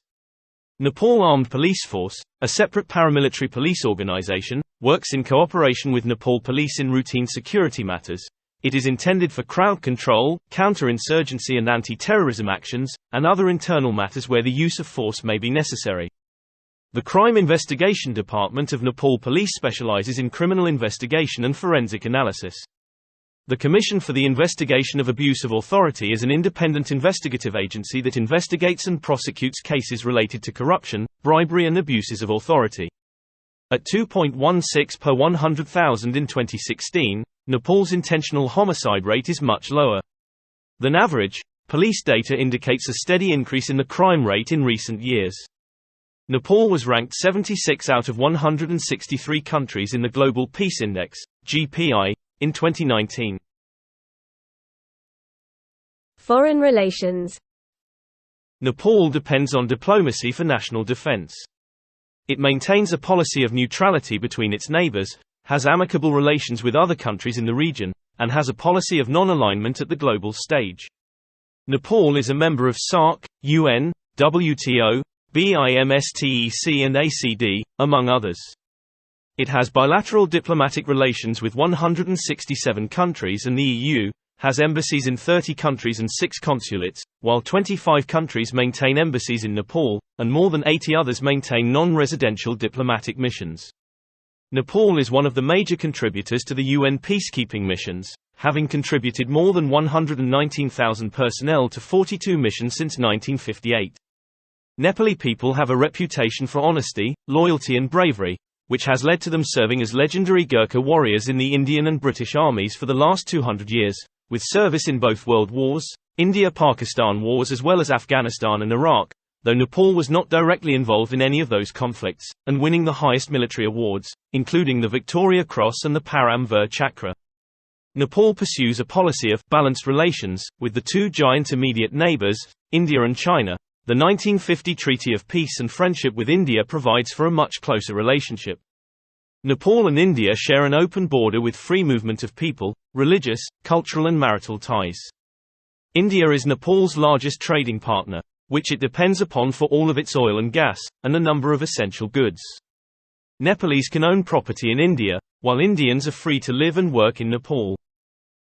Nepal Armed Police Force, a separate paramilitary police organization, works in cooperation with Nepal Police in routine security matters. It is intended for crowd control, counter-insurgency and anti-terrorism actions, and other internal matters where the use of force may be necessary. The Crime Investigation Department of Nepal Police specializes in criminal investigation and forensic analysis. The Commission for the Investigation of Abuse of Authority is an independent investigative agency that investigates and prosecutes cases related to corruption, bribery and abuses of authority. At 2.16 per 100,000 in 2016, Nepal's intentional homicide rate is much lower than average. Police data indicates a steady increase in the crime rate in recent years. Nepal was ranked 76 out of 163 countries in the Global Peace Index, GPI, in 2019. Foreign relations. Nepal depends on diplomacy for national defense. It maintains a policy of neutrality between its neighbors, has amicable relations with other countries in the region, and has a policy of non-alignment at the global stage. Nepal is a member of SAARC, UN, WTO, BIMSTEC and ACD, among others. It has bilateral diplomatic relations with 167 countries, and the EU has embassies in 30 countries and 6 consulates, while 25 countries maintain embassies in Nepal, and more than 80 others maintain non-residential diplomatic missions. Nepal is one of the major contributors to the UN peacekeeping missions, having contributed more than 119,000 personnel to 42 missions since 1958. Nepali people have a reputation for honesty, loyalty and bravery, which has led to them serving as legendary Gurkha warriors in the Indian and British armies for the last 200 years, with service in both world wars, India-Pakistan wars as well as Afghanistan and Iraq, though Nepal was not directly involved in any of those conflicts, and winning the highest military awards, including the Victoria Cross and the Param Vir Chakra. Nepal pursues a policy of balanced relations with the two giant immediate neighbors, India and China. The 1950 Treaty of Peace and Friendship with India provides for a much closer relationship. Nepal and India share an open border with free movement of people, religious, cultural and marital ties. India is Nepal's largest trading partner, which it depends upon for all of its oil and gas, and a number of essential goods. Nepalese can own property in India, while Indians are free to live and work in Nepal.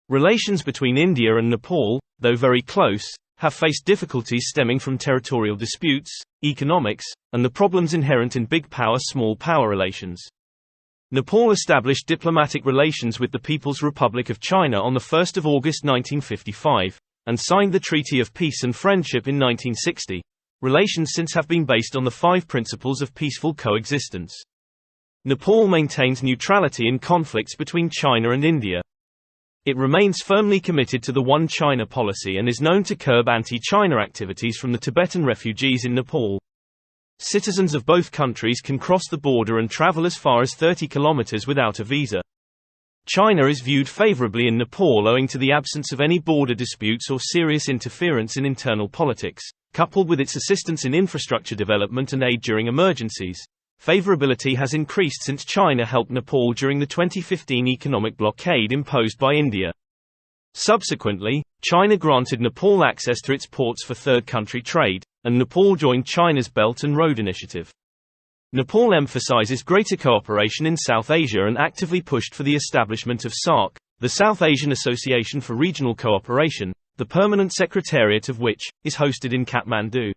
Relations between India and Nepal, though very close, have faced difficulties stemming from territorial disputes, economics, and the problems inherent in big power-small power relations. Nepal established diplomatic relations with the People's Republic of China on 1 August 1955, and signed the Treaty of Peace and Friendship in 1960. Relations since have been based on the 5 principles of peaceful coexistence. Nepal maintains neutrality in conflicts between China and India. It remains firmly committed to the One China policy and is known to curb anti-China activities from the Tibetan refugees in Nepal. Citizens of both countries can cross the border and travel as far as 30 kilometers without a visa. China is viewed favorably in Nepal owing to the absence of any border disputes or serious interference in internal politics, coupled with its assistance in infrastructure development and aid during emergencies. Favorability has increased since China helped Nepal during the 2015 economic blockade imposed by India. Subsequently, China granted Nepal access to its ports for third-country trade, and Nepal joined China's Belt and Road Initiative. Nepal emphasizes greater cooperation in South Asia and actively pushed for the establishment of SAARC, the South Asian Association for Regional Cooperation, the permanent secretariat of which is hosted in Kathmandu.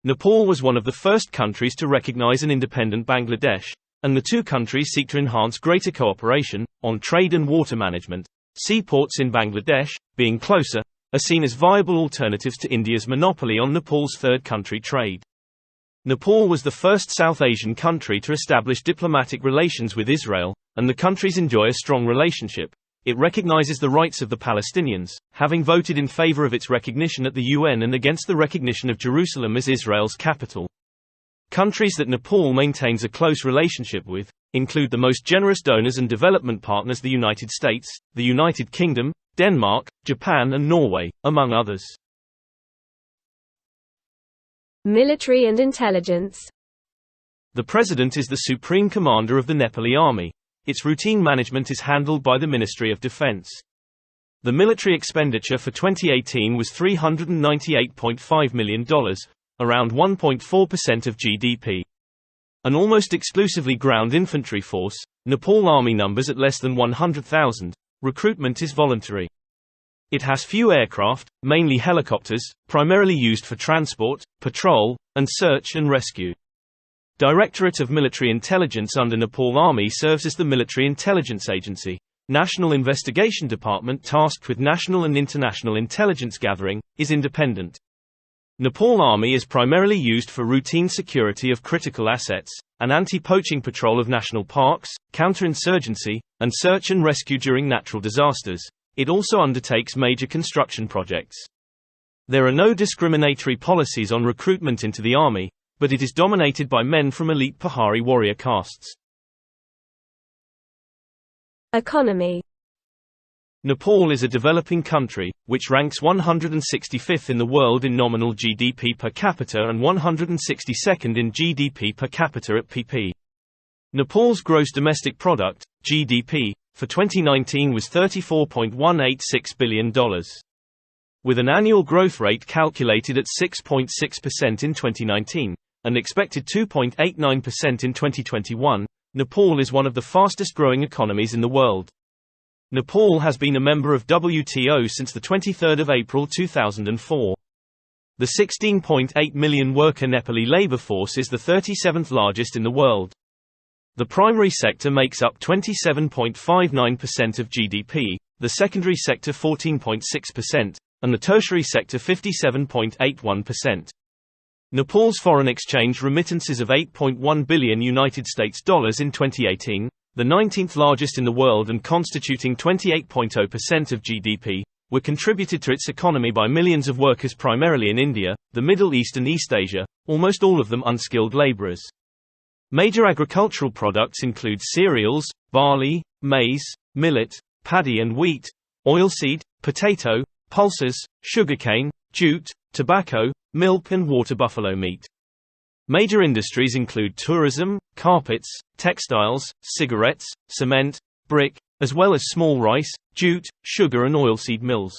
Nepal was one of the first countries to recognize an independent Bangladesh, and the two countries seek to enhance greater cooperation on trade and water management. Seaports in Bangladesh, being closer, are seen as viable alternatives to India's monopoly on Nepal's third-country trade. Nepal was the first South Asian country to establish diplomatic relations with Israel, and the countries enjoy a strong relationship. It recognizes the rights of the Palestinians, having voted in favor of its recognition at the UN and against the recognition of Jerusalem as Israel's capital. Countries that Nepal maintains a close relationship with include the most generous donors and development partners: the United States, the United Kingdom, Denmark, Japan and Norway, among others. Military and intelligence. The President is the Supreme Commander of the Nepali Army. Its routine management is handled by the Ministry of Defense. The military expenditure for 2018 was $398.5 million, around 1.4% of GDP. An almost exclusively ground infantry force, Nepal Army numbers at less than 100,000. Recruitment is voluntary. It has few aircraft, mainly helicopters, primarily used for transport, patrol, and search and rescue. Directorate of Military Intelligence under Nepal Army serves as the Military Intelligence Agency. National Investigation Department tasked with national and international intelligence gathering, is independent. Nepal Army is primarily used for routine security of critical assets, and anti-poaching patrol of national parks, counterinsurgency, and search and rescue during natural disasters. It also undertakes major construction projects. There are no discriminatory policies on recruitment into the army, but it is dominated by men from elite Pahari warrior castes. Economy. Nepal is a developing country, which ranks 165th in the world in nominal GDP per capita and 162nd in GDP per capita at pp. Nepal's gross domestic product, GDP, for 2019 was $34.186 billion. With an annual growth rate calculated at 6.6% in 2019, and expected 2.89% in 2021, Nepal is one of the fastest growing economies in the world. Nepal has been a member of WTO since 23 April 2004. The 16.8 million worker Nepali labor force is the 37th largest in the world. The primary sector makes up 27.59% of GDP, the secondary sector 14.6%, and the tertiary sector 57.81%. Nepal's foreign exchange remittances of $8.1 billion United States dollars in 2018, the 19th largest in the world and constituting 28.0% of GDP, were contributed to its economy by millions of workers primarily in India, the Middle East and East Asia, almost all of them unskilled laborers. Major agricultural products include cereals, barley, maize, millet, paddy and wheat, oilseed, potato, pulses, sugarcane, jute, tobacco, milk and water buffalo meat. Major industries include tourism, carpets, textiles, cigarettes, cement, brick, as well as small rice, jute, sugar and oilseed mills.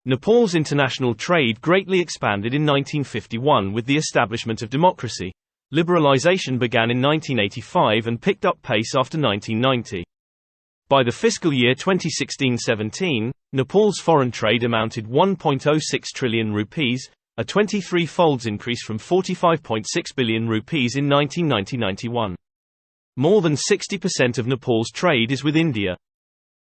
Nepal's international trade greatly expanded in 1951 with the establishment of democracy. Liberalization began in 1985 and picked up pace after 1990. By the fiscal year 2016-17, Nepal's foreign trade amounted 1.06 trillion rupees, a 23-fold increase from 45.6 billion rupees in 1990-91. More than 60% of Nepal's trade is with India.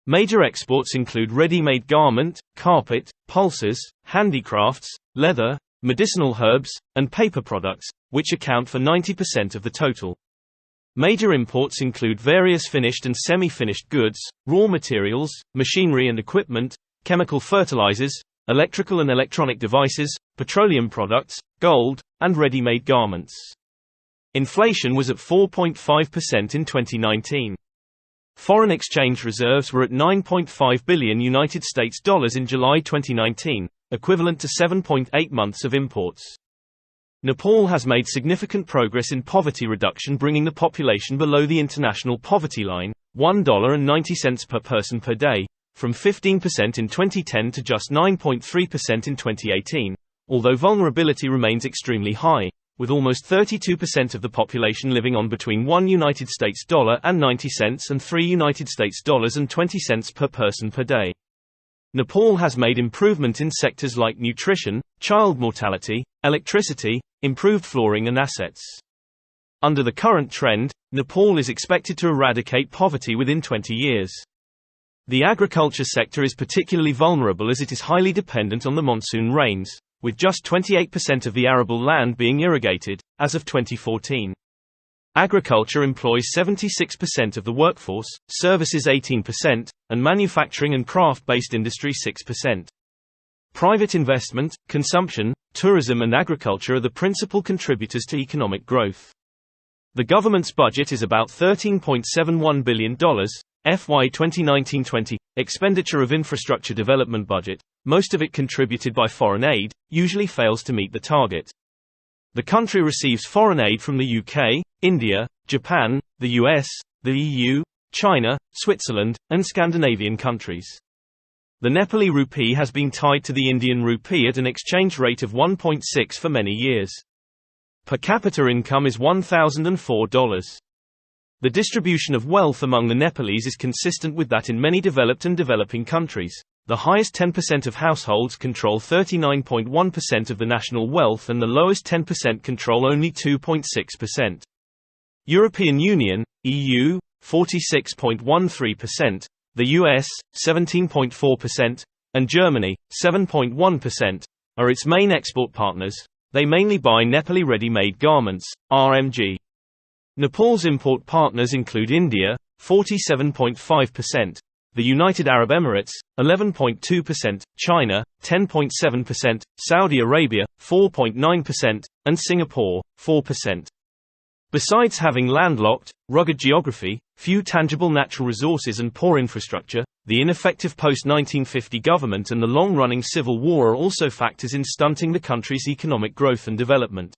Major exports include ready-made garment, carpet, pulses, handicrafts, leather, medicinal herbs, and paper products, which account for 90% of the total. Major imports include various finished and semi-finished goods, raw materials, machinery and equipment, chemical fertilizers, electrical and electronic devices, petroleum products, gold, and ready-made garments. Inflation was at 4.5% in 2019. Foreign exchange reserves were at $9.5 billion United States dollars in July 2019, equivalent to 7.8 months of imports. Nepal has made significant progress in poverty reduction, bringing the population below the international poverty line, $1.90 per person per day, from 15% in 2010 to just 9.3% in 2018, although vulnerability remains extremely high, with almost 32% of the population living on between $1 and 90 cents and $3 and 20 cents per person per day. Nepal has made improvement in sectors like nutrition, child mortality, electricity, improved flooring and assets. Under the current trend, Nepal is expected to eradicate poverty within 20 years. The agriculture sector is particularly vulnerable as it is highly dependent on the monsoon rains, with just 28% of the arable land being irrigated, as of 2014. Agriculture employs 76% of the workforce, services 18%, and manufacturing and craft-based industry 6%. Private investment, consumption, tourism and agriculture are the principal contributors to economic growth. The government's budget is about $13.71 billion, FY 2019-20, expenditure of infrastructure development budget, most of it contributed by foreign aid, usually fails to meet the target. The country receives foreign aid from the UK, India, Japan, the US, the EU, China, Switzerland, and Scandinavian countries. The Nepali rupee has been tied to the Indian rupee at an exchange rate of 1.6 for many years. Per capita income is $1,004. The distribution of wealth among the Nepalese is consistent with that in many developed and developing countries. The highest 10% of households control 39.1% of the national wealth and the lowest 10% control only 2.6%. European Union, EU, 46.13%, the US, 17.4%, and Germany, 7.1%, are its main export partners. They mainly buy Nepali ready-made garments, RMG. Nepal's import partners include India, 47.5%, the United Arab Emirates, 11.2%, China, 10.7%, Saudi Arabia, 4.9%, and Singapore, 4%. Besides having landlocked, rugged geography, few tangible natural resources and poor infrastructure, the ineffective post-1950 government and the long-running civil war are also factors in stunting the country's economic growth and development.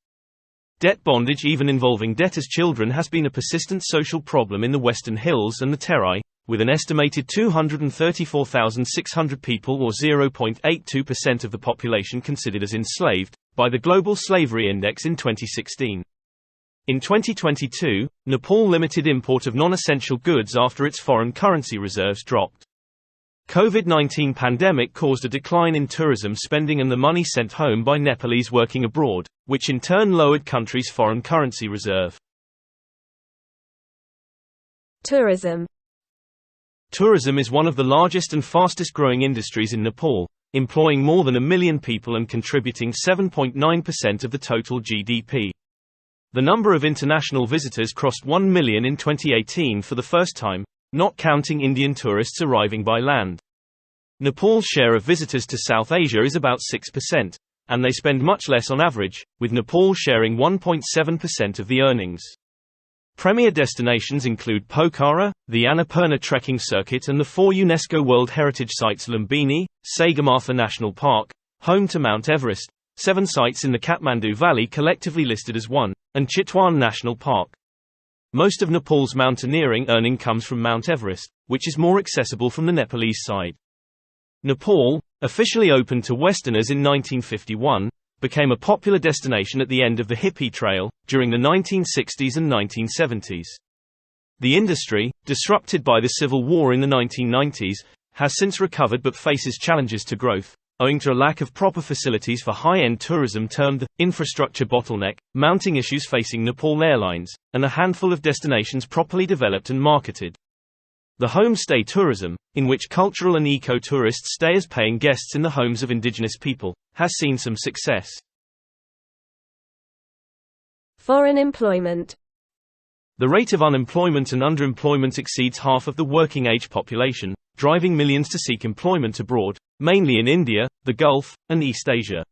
Debt bondage, even involving debtors' children, has been a persistent social problem in the Western Hills and the Terai, with an estimated 234,600 people or 0.82% of the population considered as enslaved, by the Global Slavery Index in 2016. In 2022, Nepal limited import of non-essential goods after its foreign currency reserves dropped. COVID-19 pandemic caused a decline in tourism spending and the money sent home by Nepalese working abroad, which in turn lowered country's foreign currency reserve. Tourism. Tourism is one of the largest and fastest growing industries in Nepal, employing more than 1 million people and contributing 7.9% of the total GDP. The number of international visitors crossed 1 million in 2018 for the first time, not counting Indian tourists arriving by land. Nepal's share of visitors to South Asia is about 6%, and they spend much less on average, with Nepal sharing 1.7% of the earnings. Premier destinations include Pokhara, the Annapurna trekking circuit and the 4 UNESCO World Heritage Sites Lumbini, Sagarmatha National Park, home to Mount Everest, 7 sites in the Kathmandu Valley collectively listed as 1, and Chitwan National Park. Most of Nepal's mountaineering earning comes from Mount Everest, which is more accessible from the Nepalese side. Nepal, officially opened to Westerners in 1951, became a popular destination at the end of the hippie trail, during the 1960s and 1970s. The industry, disrupted by the civil war in the 1990s, has since recovered but faces challenges to growth, owing to a lack of proper facilities for high-end tourism termed the infrastructure bottleneck, mounting issues facing Nepal Airlines, and a handful of destinations properly developed and marketed. The homestay tourism, in which cultural and eco-tourists stay as paying guests in the homes of indigenous people, has seen some success. Foreign employment. The rate of unemployment and underemployment exceeds half of the working-age population, driving millions to seek employment abroad, mainly in India, the Gulf, and East Asia.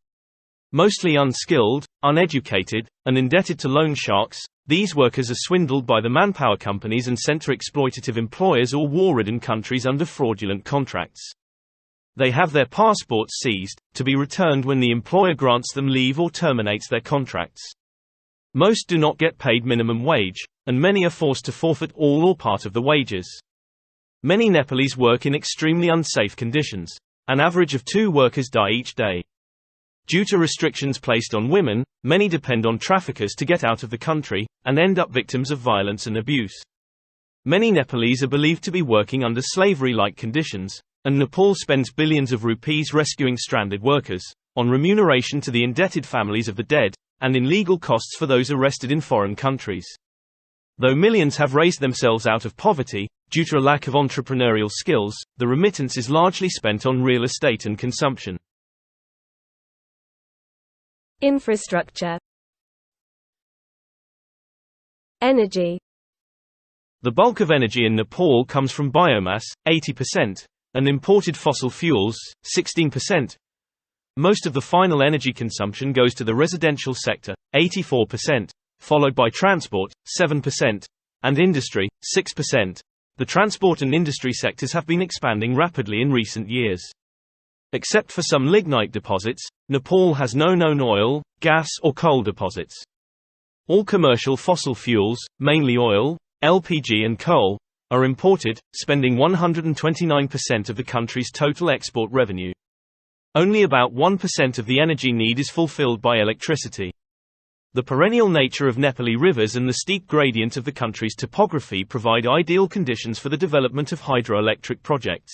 Mostly unskilled, uneducated, and indebted to loan sharks, these workers are swindled by the manpower companies and sent to exploitative employers or war-ridden countries under fraudulent contracts. They have their passports seized, to be returned when the employer grants them leave or terminates their contracts. Most do not get paid minimum wage, and many are forced to forfeit all or part of the wages. Many Nepalese work in extremely unsafe conditions. An average of 2 workers die each day. Due to restrictions placed on women, many depend on traffickers to get out of the country, and end up victims of violence and abuse. Many Nepalese are believed to be working under slavery-like conditions, and Nepal spends billions of rupees rescuing stranded workers, on remuneration to the indebted families of the dead, and in legal costs for those arrested in foreign countries. Though millions have raised themselves out of poverty, due to a lack of entrepreneurial skills, the remittance is largely spent on real estate and consumption. Infrastructure. Energy. The bulk of energy in Nepal comes from biomass, 80%, and imported fossil fuels, 16%. Most of the final energy consumption goes to the residential sector, 84%, followed by transport, 7%, and industry, 6%. The transport and industry sectors have been expanding rapidly in recent years. Except for some lignite deposits, Nepal has no known oil, gas or coal deposits. All commercial fossil fuels, mainly oil, LPG and coal, are imported, spending 129% of the country's total export revenue. Only about 1% of the energy need is fulfilled by electricity. The perennial nature of Nepali rivers and the steep gradient of the country's topography provide ideal conditions for the development of hydroelectric projects.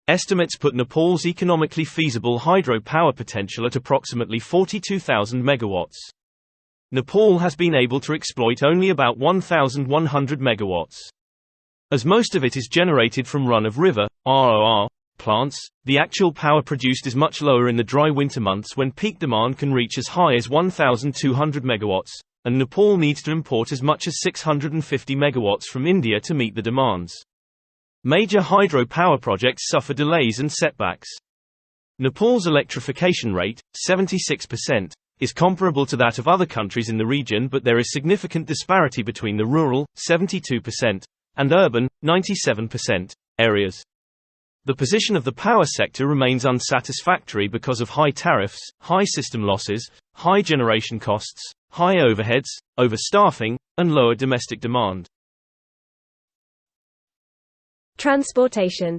Estimates put Nepal's economically feasible hydro power potential at approximately 42,000 megawatts. Nepal has been able to exploit only about 1,100 megawatts. As most of it is generated from run-of-river (ROR) plants, the actual power produced is much lower in the dry winter months when peak demand can reach as high as 1,200 megawatts, and Nepal needs to import as much as 650 megawatts from India to meet the demands. Major hydro power projects suffer delays and setbacks. Nepal's electrification rate, 76%, is comparable to that of other countries in the region, but there is significant disparity between the rural, 72%, and urban, 97%, areas. The position of the power sector remains unsatisfactory because of high tariffs, high system losses, high generation costs, high overheads, overstaffing, and lower domestic demand. Transportation.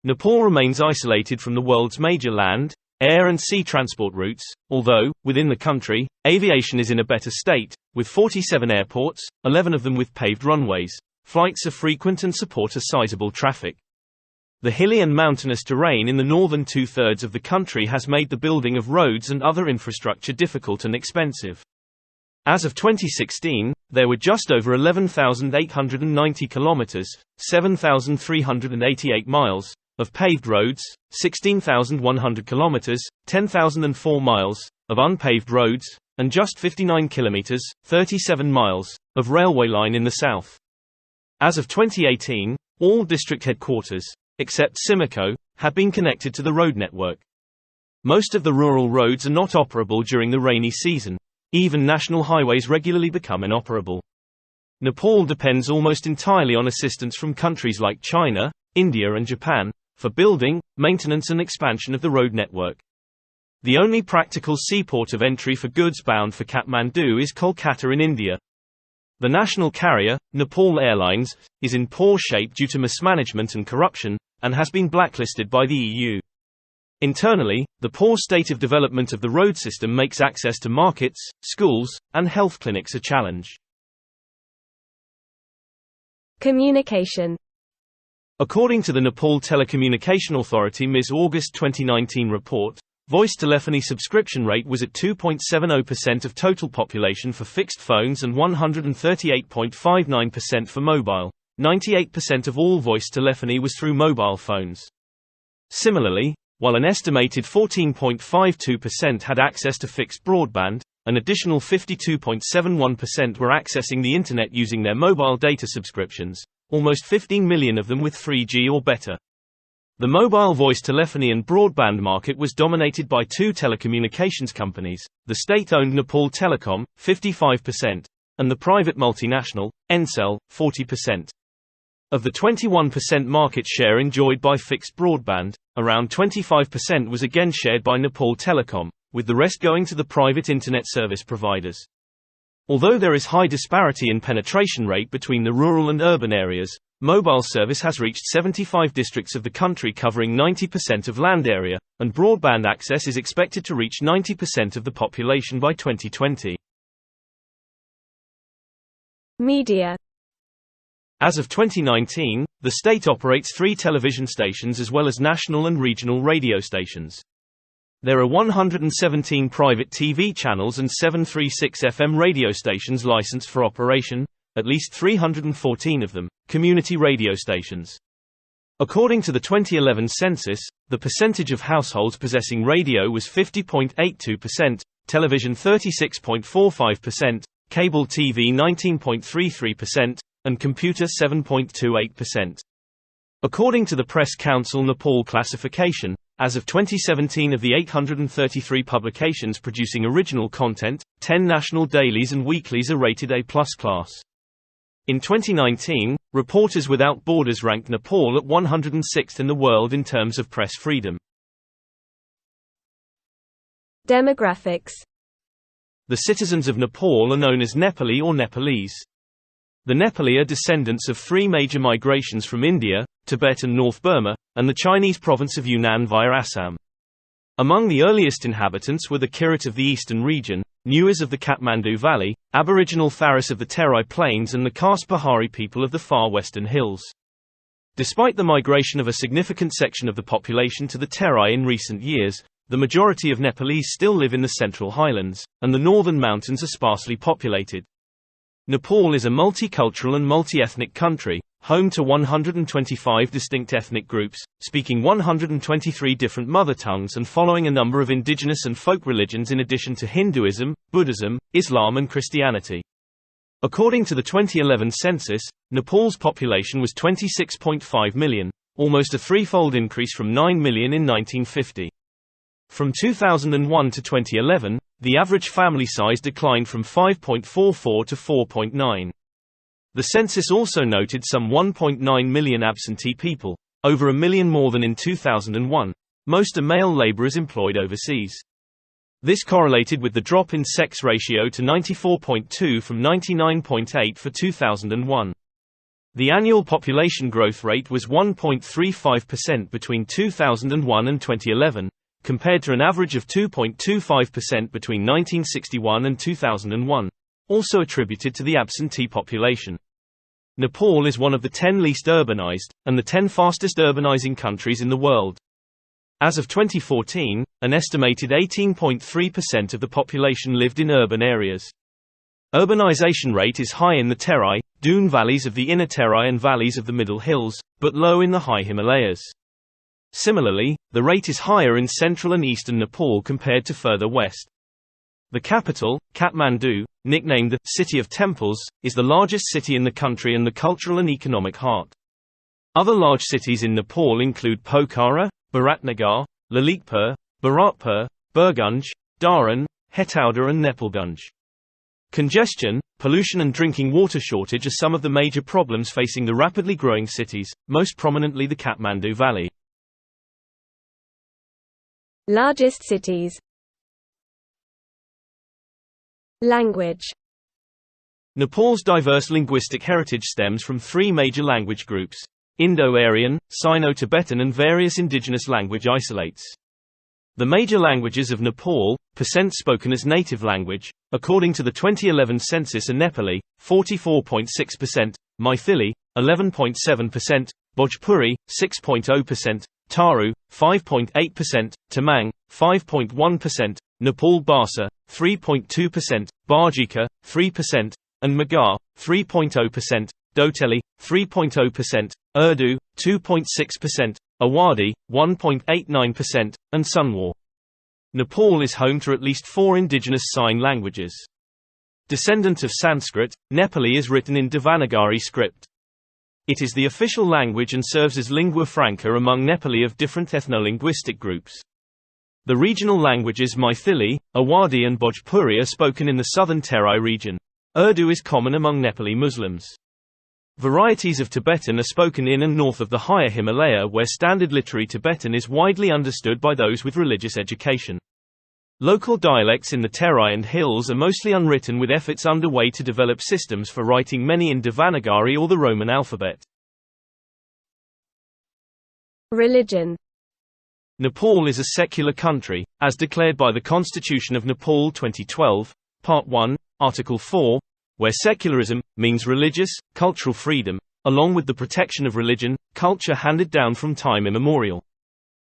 Nepal remains isolated from the world's major land, air and sea transport routes, although, within the country, aviation is in a better state, with 47 airports, 11 of them with paved runways. Flights are frequent and support a sizable traffic. The hilly and mountainous terrain in the northern two-thirds of the country has made the building of roads and other infrastructure difficult and expensive. As of 2016, there were just over 11,890 kilometers, 7,388 miles, of paved roads, 16,100 kilometers, 10,004 miles, of unpaved roads, and just 59 kilometers, 37 miles, of railway line in the south. As of 2018, all district headquarters, except Simcoe, had been connected to the road network. Most of the rural roads are not operable during the rainy season. Even national highways regularly become inoperable. Nepal depends almost entirely on assistance from countries like China, India and Japan, for building, maintenance and expansion of the road network. The only practical seaport of entry for goods bound for Kathmandu is Kolkata in India. The national carrier, Nepal Airlines, is in poor shape due to mismanagement and corruption, and has been blacklisted by the EU. Internally, the poor state of development of the road system makes access to markets, schools, and health clinics a challenge. Communication. According to the Nepal Telecommunication Authority Ms. August 2019 report, voice telephony subscription rate was at 2.70% of total population for fixed phones and 138.59% for mobile. 98% of all voice telephony was through mobile phones. Similarly, while an estimated 14.52% had access to fixed broadband, an additional 52.71% were accessing the Internet using their mobile data subscriptions, almost 15 million of them with 3G or better. The mobile voice telephony and broadband market was dominated by two telecommunications companies, the state-owned Nepal Telecom, 55%, and the private multinational, Ncell, 40%. Of the 21% market share enjoyed by fixed broadband, around 25% was again shared by Nepal Telecom, with the rest going to the private internet service providers. Although there is high disparity in penetration rate between the rural and urban areas, mobile service has reached 75 districts of the country covering 90% of land area, and broadband access is expected to reach 90% of the population by 2020. Media. As of 2019, the state operates 3 television stations as well as national and regional radio stations. There are 117 private TV channels and 736 FM radio stations licensed for operation, at least 314 of them, community radio stations. According to the 2011 census, the percentage of households possessing radio was 50.82%, television 36.45%, cable TV 19.33%, and computer 7.28%. According to the Press Council Nepal classification, as of 2017 of the 833 publications producing original content, 10 national dailies and weeklies are rated A+ class. In 2019, Reporters Without Borders ranked Nepal at 106th in the world in terms of press freedom. Demographics. The citizens of Nepal are known as Nepali or Nepalese. The Nepali are descendants of 3 major migrations from India, Tibet and North Burma, and the Chinese province of Yunnan via Assam. Among the earliest inhabitants were the Kirit of the eastern region, Nuers of the Kathmandu Valley, Aboriginal Tharis of the Terai Plains and the Khas Pahari people of the far western hills. Despite the migration of a significant section of the population to the Terai in recent years, the majority of Nepalese still live in the central highlands, and the northern mountains are sparsely populated. Nepal is a multicultural and multi-ethnic country, home to 125 distinct ethnic groups, speaking 123 different mother tongues and following a number of indigenous and folk religions in addition to Hinduism, Buddhism, Islam and Christianity. According to the 2011 census, Nepal's population was 26.5 million, almost a threefold increase from 9 million in 1950. From 2001 to 2011, the average family size declined from 5.44 to 4.9. The census also noted some 1.9 million absentee people, over a million more than in 2001. Most are male laborers employed overseas. This correlated with the drop in sex ratio to 94.2 from 99.8 for 2001. The annual population growth rate was 1.35% between 2001 and 2011, compared to an average of 2.25% between 1961 and 2001, also attributed to the absentee population. Nepal is one of the 10 least urbanized, and the 10 fastest urbanizing countries in the world. As of 2014, an estimated 18.3% of the population lived in urban areas. Urbanization rate is high in the Terai, dune valleys of the inner Terai and valleys of the middle hills, but low in the high Himalayas. Similarly, the rate is higher in central and eastern Nepal compared to further west. The capital, Kathmandu, nicknamed the City of Temples, is the largest city in the country and the cultural and economic heart. Other large cities in Nepal include Pokhara, Biratnagar, Lalitpur, Bharatpur, Burgunj, Dharan, Hetauda and Nepalgunj. Congestion, pollution and drinking water shortage are some of the major problems facing the rapidly growing cities, most prominently the Kathmandu Valley. Largest cities. Language. Nepal's diverse linguistic heritage stems from 3 major language groups: Indo-Aryan, Sino-Tibetan and various indigenous language isolates. The major languages of Nepal, percent spoken as native language, according to the 2011 census are Nepali, 44.6%, Maithili, 11.7%, Bhojpuri, 6.0%, Tharu, 5.8%, Tamang, 5.1%, Nepal Bhasa, 3.2%, Bajika, 3%, and Magar, 3.0%, Doteli, 3.0%, Urdu, 2.6%, Awadhi, 1.89%, and Sunwar. Nepal is home to at least 4 indigenous sign languages. Descendant of Sanskrit, Nepali is written in Devanagari script. It is the official language and serves as lingua franca among Nepali of different ethno-linguistic groups. The regional languages Maithili, Awadhi and Bhojpuri are spoken in the southern Terai region. Urdu is common among Nepali Muslims. Varieties of Tibetan are spoken in and north of the higher Himalaya, where standard literary Tibetan is widely understood by those with religious education. Local dialects in the Terai and hills are mostly unwritten, with efforts underway to develop systems for writing many in Devanagari or the Roman alphabet. Religion. Nepal is a secular country, as declared by the Constitution of Nepal 2012, Part 1, Article 4, where secularism means religious, cultural freedom, along with the protection of religion, culture handed down from time immemorial.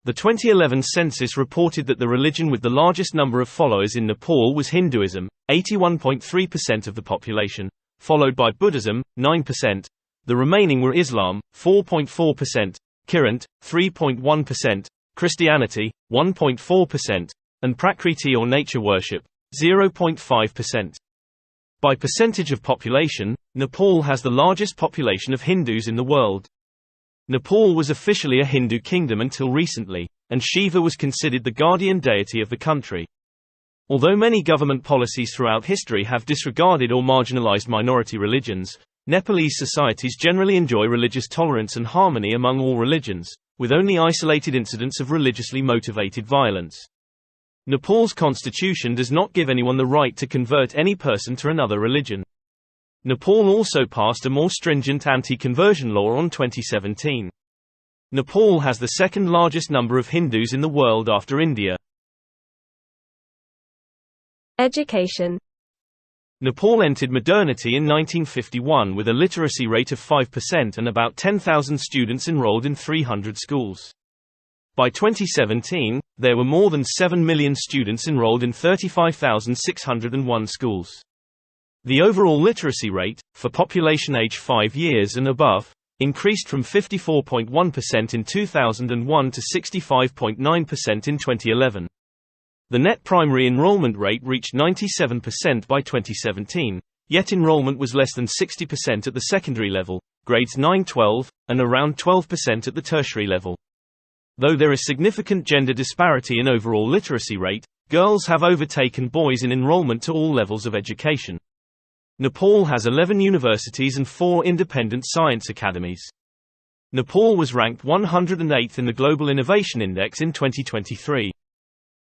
The 2011 census reported that the religion with the largest number of followers in Nepal was Hinduism, 81.3% of the population, followed by Buddhism, 9%. The remaining were Islam, 4.4%, Kirant, 3.1%, Christianity, 1.4%, and Prakriti or nature worship, 0.5%. By percentage of population, Nepal has the largest population of Hindus in the world. Nepal was officially a Hindu kingdom until recently, and Shiva was considered the guardian deity of the country. Although many government policies throughout history have disregarded or marginalized minority religions, Nepalese societies generally enjoy religious tolerance and harmony among all religions, with only isolated incidents of religiously motivated violence. Nepal's constitution does not give anyone the right to convert any person to another religion. Nepal also passed a more stringent anti-conversion law in 2017. Nepal has the second largest number of Hindus in the world after India. Education. Nepal entered modernity in 1951 with a literacy rate of 5% and about 10,000 students enrolled in 300 schools. By 2017, there were more than 7 million students enrolled in 35,601 schools. The overall literacy rate, for population age 5 years and above, increased from 54.1% in 2001 to 65.9% in 2011. The net primary enrollment rate reached 97% by 2017, yet enrollment was less than 60% at the secondary level, grades 9-12, and around 12% at the tertiary level. Though there is significant gender disparity in overall literacy rate, girls have overtaken boys in enrollment to all levels of education. Nepal has 11 universities and 4 independent science academies. Nepal was ranked 108th in the Global Innovation Index in 2023.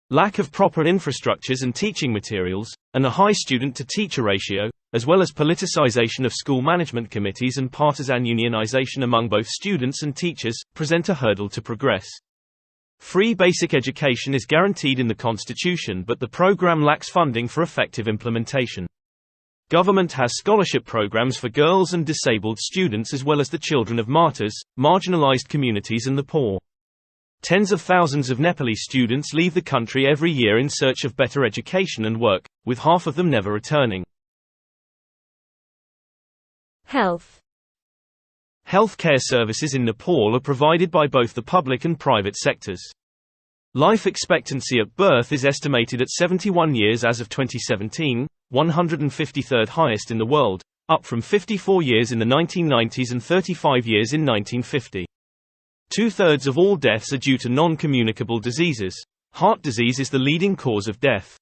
Lack of proper infrastructures and teaching materials, and a high student-to-teacher ratio, as well as politicization of school management committees and partisan unionization among both students and teachers, present a hurdle to progress. Free basic education is guaranteed in the Constitution, but the program lacks funding for effective implementation. Government has scholarship programs for girls and disabled students as well as the children of martyrs, marginalized communities and the poor. Tens of thousands of Nepalese students leave the country every year in search of better education and work, with half of them never returning. Health. Healthcare services in Nepal are provided by both the public and private sectors. Life expectancy at birth is estimated at 71 years as of 2017, 153rd highest in the world, up from 54 years in the 1990s and 35 years in 1950. Two-thirds of all deaths are due to non-communicable diseases. Heart disease is the leading cause of death.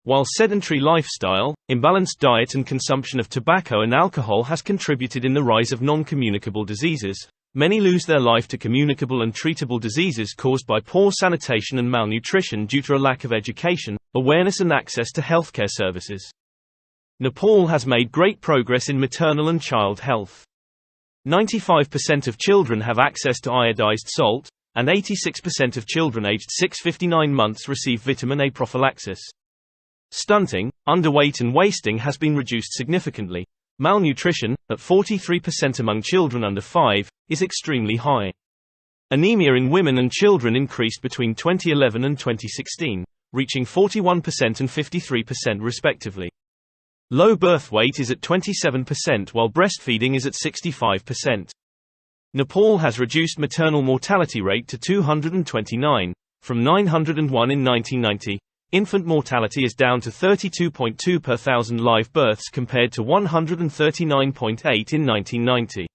While sedentary lifestyle, imbalanced diet and consumption of tobacco and alcohol has contributed in the rise of non-communicable diseases, many lose their life to communicable and treatable diseases caused by poor sanitation and malnutrition due to a lack of education, awareness and access to healthcare services. Nepal has made great progress in maternal and child health. 95% of children have access to iodized salt, and 86% of children aged 6-59 months receive vitamin A prophylaxis. Stunting, underweight and wasting has been reduced significantly. Malnutrition, at 43% among children under 5, is extremely high. Anemia in women and children increased between 2011 and 2016, reaching 41% and 53% respectively. Low birth weight is at 27% while breastfeeding is at 65%. Nepal has reduced maternal mortality rate to 229, from 901 in 1990. Infant mortality is down to 32.2 per thousand live births compared to 139.8 in 1990.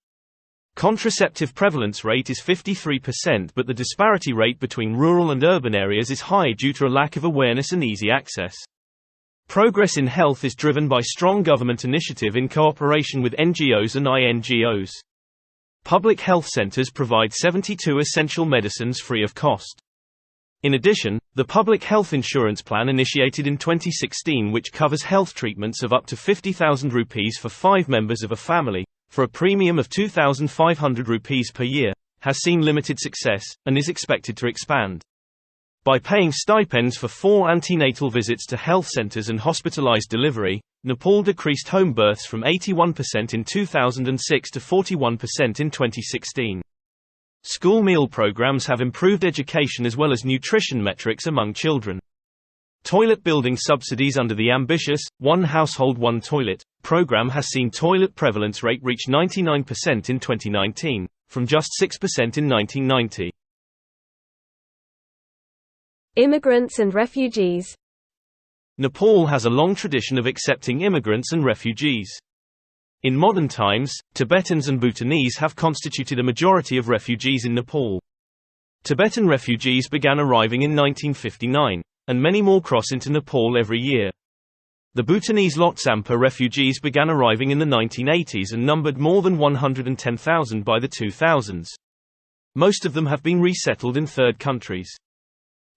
Contraceptive prevalence rate is 53%, but the disparity rate between rural and urban areas is high due to a lack of awareness and easy access. Progress in health is driven by strong government initiative in cooperation with NGOs and INGOs. Public health centers provide 72 essential medicines free of cost. In addition, the Public Health Insurance Plan initiated in 2016, which covers health treatments of up to 50,000 rupees for 5 members of a family, for a premium of 2,500 rupees per year, has seen limited success, and is expected to expand. By paying stipends for 4 antenatal visits to health centers and hospitalized delivery, Nepal decreased home births from 81% in 2006 to 41% in 2016. School meal programs have improved education as well as nutrition metrics among children. Toilet building subsidies under the ambitious One Household One Toilet program has seen toilet prevalence rate reach 99% in 2019, from just 6% in 1990. Immigrants and refugees. Nepal has a long tradition of accepting immigrants and refugees. In modern times, Tibetans and Bhutanese have constituted a majority of refugees in Nepal. Tibetan refugees began arriving in 1959, and many more cross into Nepal every year. The Bhutanese Lotsampa refugees began arriving in the 1980s and numbered more than 110,000 by the 2000s. Most of them have been resettled in third countries.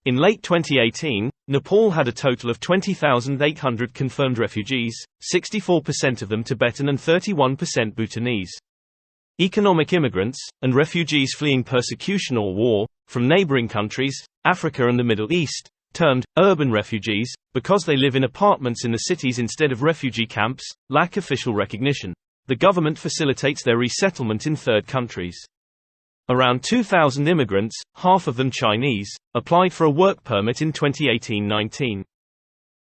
In late 2018, Nepal had a total of 20,800 confirmed refugees, 64% of them Tibetan and 31% Bhutanese. Economic immigrants, and refugees fleeing persecution or war, from neighboring countries, Africa and the Middle East, termed urban refugees, because they live in apartments in the cities instead of refugee camps, lack official recognition. The government facilitates their resettlement in third countries. Around 2,000 immigrants, half of them Chinese, applied for a work permit in 2018-19.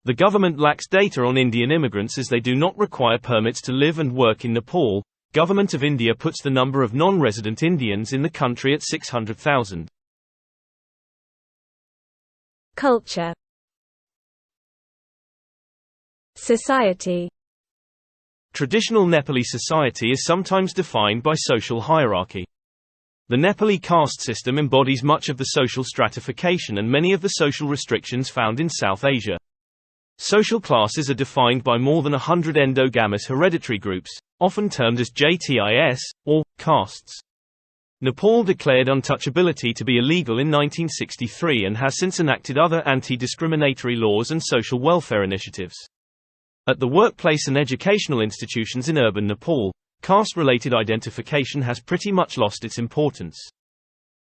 The government lacks data on Indian immigrants as they do not require permits to live and work in Nepal. Government of India puts the number of non-resident Indians in the country at 600,000. Culture. Society. Traditional Nepali society is sometimes defined by social hierarchy. The Nepali caste system embodies much of the social stratification and many of the social restrictions found in South Asia. Social classes are defined by more than 100 endogamous hereditary groups, often termed as JTIS, or castes. Nepal declared untouchability to be illegal in 1963 and has since enacted other anti-discriminatory laws and social welfare initiatives. At the workplace and educational institutions in urban Nepal, caste-related identification has pretty much lost its importance.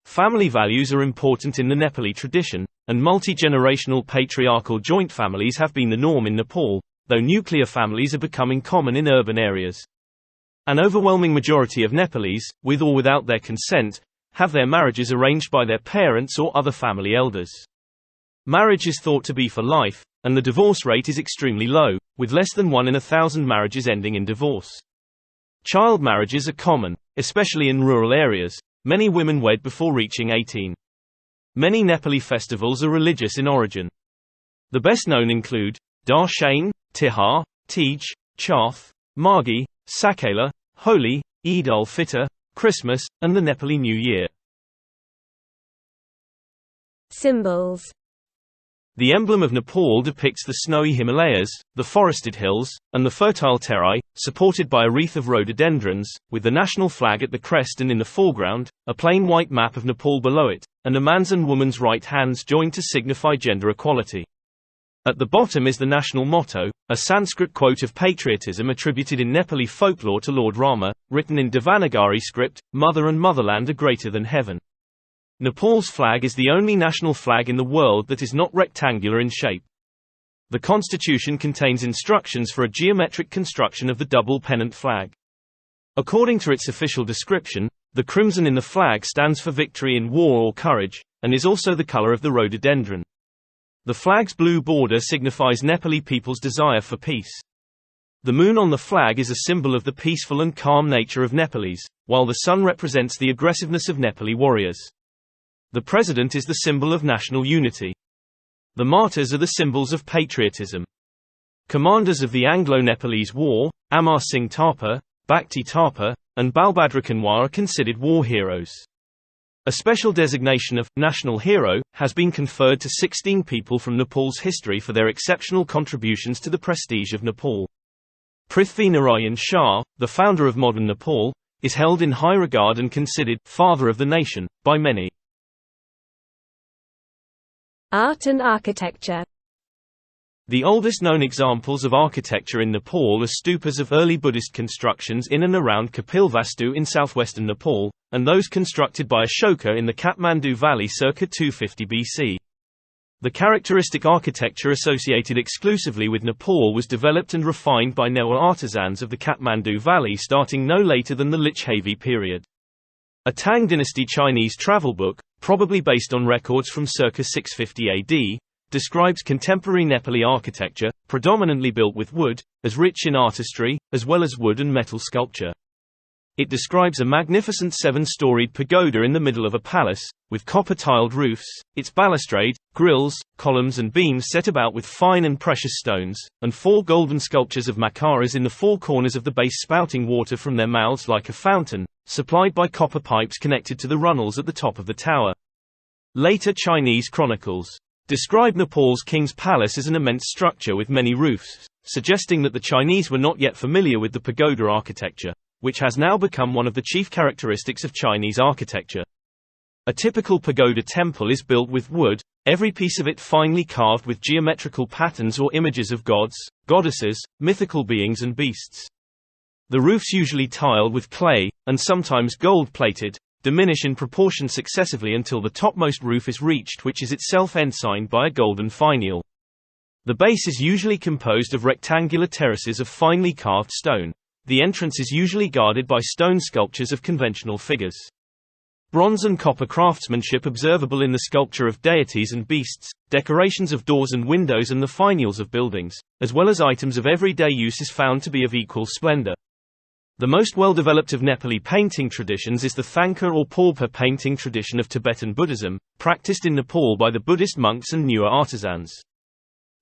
Family values are important in the Nepali tradition, and multi-generational patriarchal joint families have been the norm in Nepal, though nuclear families are becoming common in urban areas. An overwhelming majority of Nepalese, with or without their consent, have their marriages arranged by their parents or other family elders. Marriage is thought to be for life, and the divorce rate is extremely low, with less than 1 in 1,000 marriages ending in divorce. Child marriages are common, especially in rural areas. Many women wed before reaching 18. Many Nepali festivals are religious in origin. The best known include Darshain, Tihar, Tej, Chath, Maghi, Sakela, Holi, Eid al-Fitr, Christmas, and the Nepali New Year. Symbols. The emblem of Nepal depicts the snowy Himalayas, the forested hills, and the fertile terai, supported by a wreath of rhododendrons, with the national flag at the crest and in the foreground, a plain white map of Nepal below it, and a man's and woman's right hands joined to signify gender equality. At the bottom is the national motto, a Sanskrit quote of patriotism attributed in Nepali folklore to Lord Rama, written in Devanagari script, "Mother and motherland are greater than heaven." Nepal's flag is the only national flag in the world that is not rectangular in shape. The constitution contains instructions for a geometric construction of the double pennant flag. According to its official description, the crimson in the flag stands for victory in war or courage, and is also the color of the rhododendron. The flag's blue border signifies Nepali people's desire for peace. The moon on the flag is a symbol of the peaceful and calm nature of Nepalese, while the sun represents the aggressiveness of Nepali warriors. The president is the symbol of national unity. The martyrs are the symbols of patriotism. Commanders of the Anglo-Nepalese War, Amar Singh Thapa, Bhakti Thapa, and Balbhadra Kanwar are considered war heroes. A special designation of national hero has been conferred to 16 people from Nepal's history for their exceptional contributions to the prestige of Nepal. Prithvi Narayan Shah, the founder of modern Nepal, is held in high regard and considered father of the nation by many. Art and architecture. The oldest known examples of architecture in Nepal are stupas of early Buddhist constructions in and around Kapilvastu in southwestern Nepal, and those constructed by Ashoka in the Kathmandu Valley circa 250 BC. The characteristic architecture associated exclusively with Nepal was developed and refined by Newar artisans of the Kathmandu Valley starting no later than the Licchavi period. A Tang dynasty Chinese travel book, probably based on records from circa 650 AD, describes contemporary Nepali architecture, predominantly built with wood, as rich in artistry, as well as wood and metal sculpture. It describes a magnificent 7-storied pagoda in the middle of a palace, with copper-tiled roofs, its balustrade, grilles, columns and beams set about with fine and precious stones, and 4 golden sculptures of makaras in the 4 corners of the base spouting water from their mouths like a fountain, supplied by copper pipes connected to the runnels at the top of the tower. Later Chinese chronicles describe Nepal's king's palace as an immense structure with many roofs, suggesting that the Chinese were not yet familiar with the pagoda architecture, which has now become one of the chief characteristics of Chinese architecture. A typical pagoda temple is built with wood, every piece of it finely carved with geometrical patterns or images of gods, goddesses, mythical beings and beasts. The roofs, usually tiled with clay, and sometimes gold-plated, diminish in proportion successively until the topmost roof is reached, which is itself ensigned by a golden finial. The base is usually composed of rectangular terraces of finely carved stone. The entrance is usually guarded by stone sculptures of conventional figures. Bronze and copper craftsmanship observable in the sculpture of deities and beasts, decorations of doors and windows and the finials of buildings, as well as items of everyday use is found to be of equal splendor. The most well-developed of Nepali painting traditions is the Thangka or Palpa painting tradition of Tibetan Buddhism, practiced in Nepal by the Buddhist monks and Newar artisans.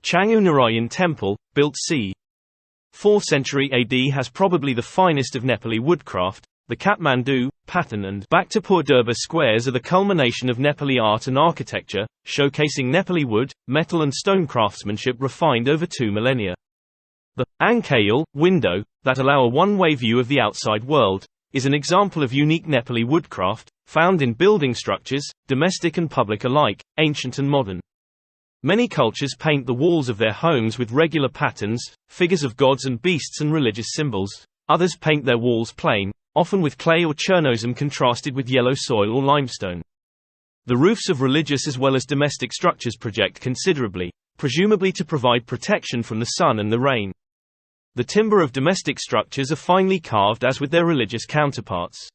Changu Narayan Temple, built c. 4th century AD, has probably the finest of Nepali woodcraft. The Kathmandu, Patan and Bhaktapur Durbar squares are the culmination of Nepali art and architecture, showcasing Nepali wood, metal and stone craftsmanship refined over 2 millennia. The Angkayal window, that allow a one-way view of the outside world, is an example of unique Nepali woodcraft, found in building structures, domestic and public alike, ancient and modern. Many cultures paint the walls of their homes with regular patterns, figures of gods and beasts and religious symbols. Others paint their walls plain, often with clay or chernosem contrasted with yellow soil or limestone. The roofs of religious as well as domestic structures project considerably, presumably to provide protection from the sun and the rain. The timber of domestic structures are finely carved as with their religious counterparts.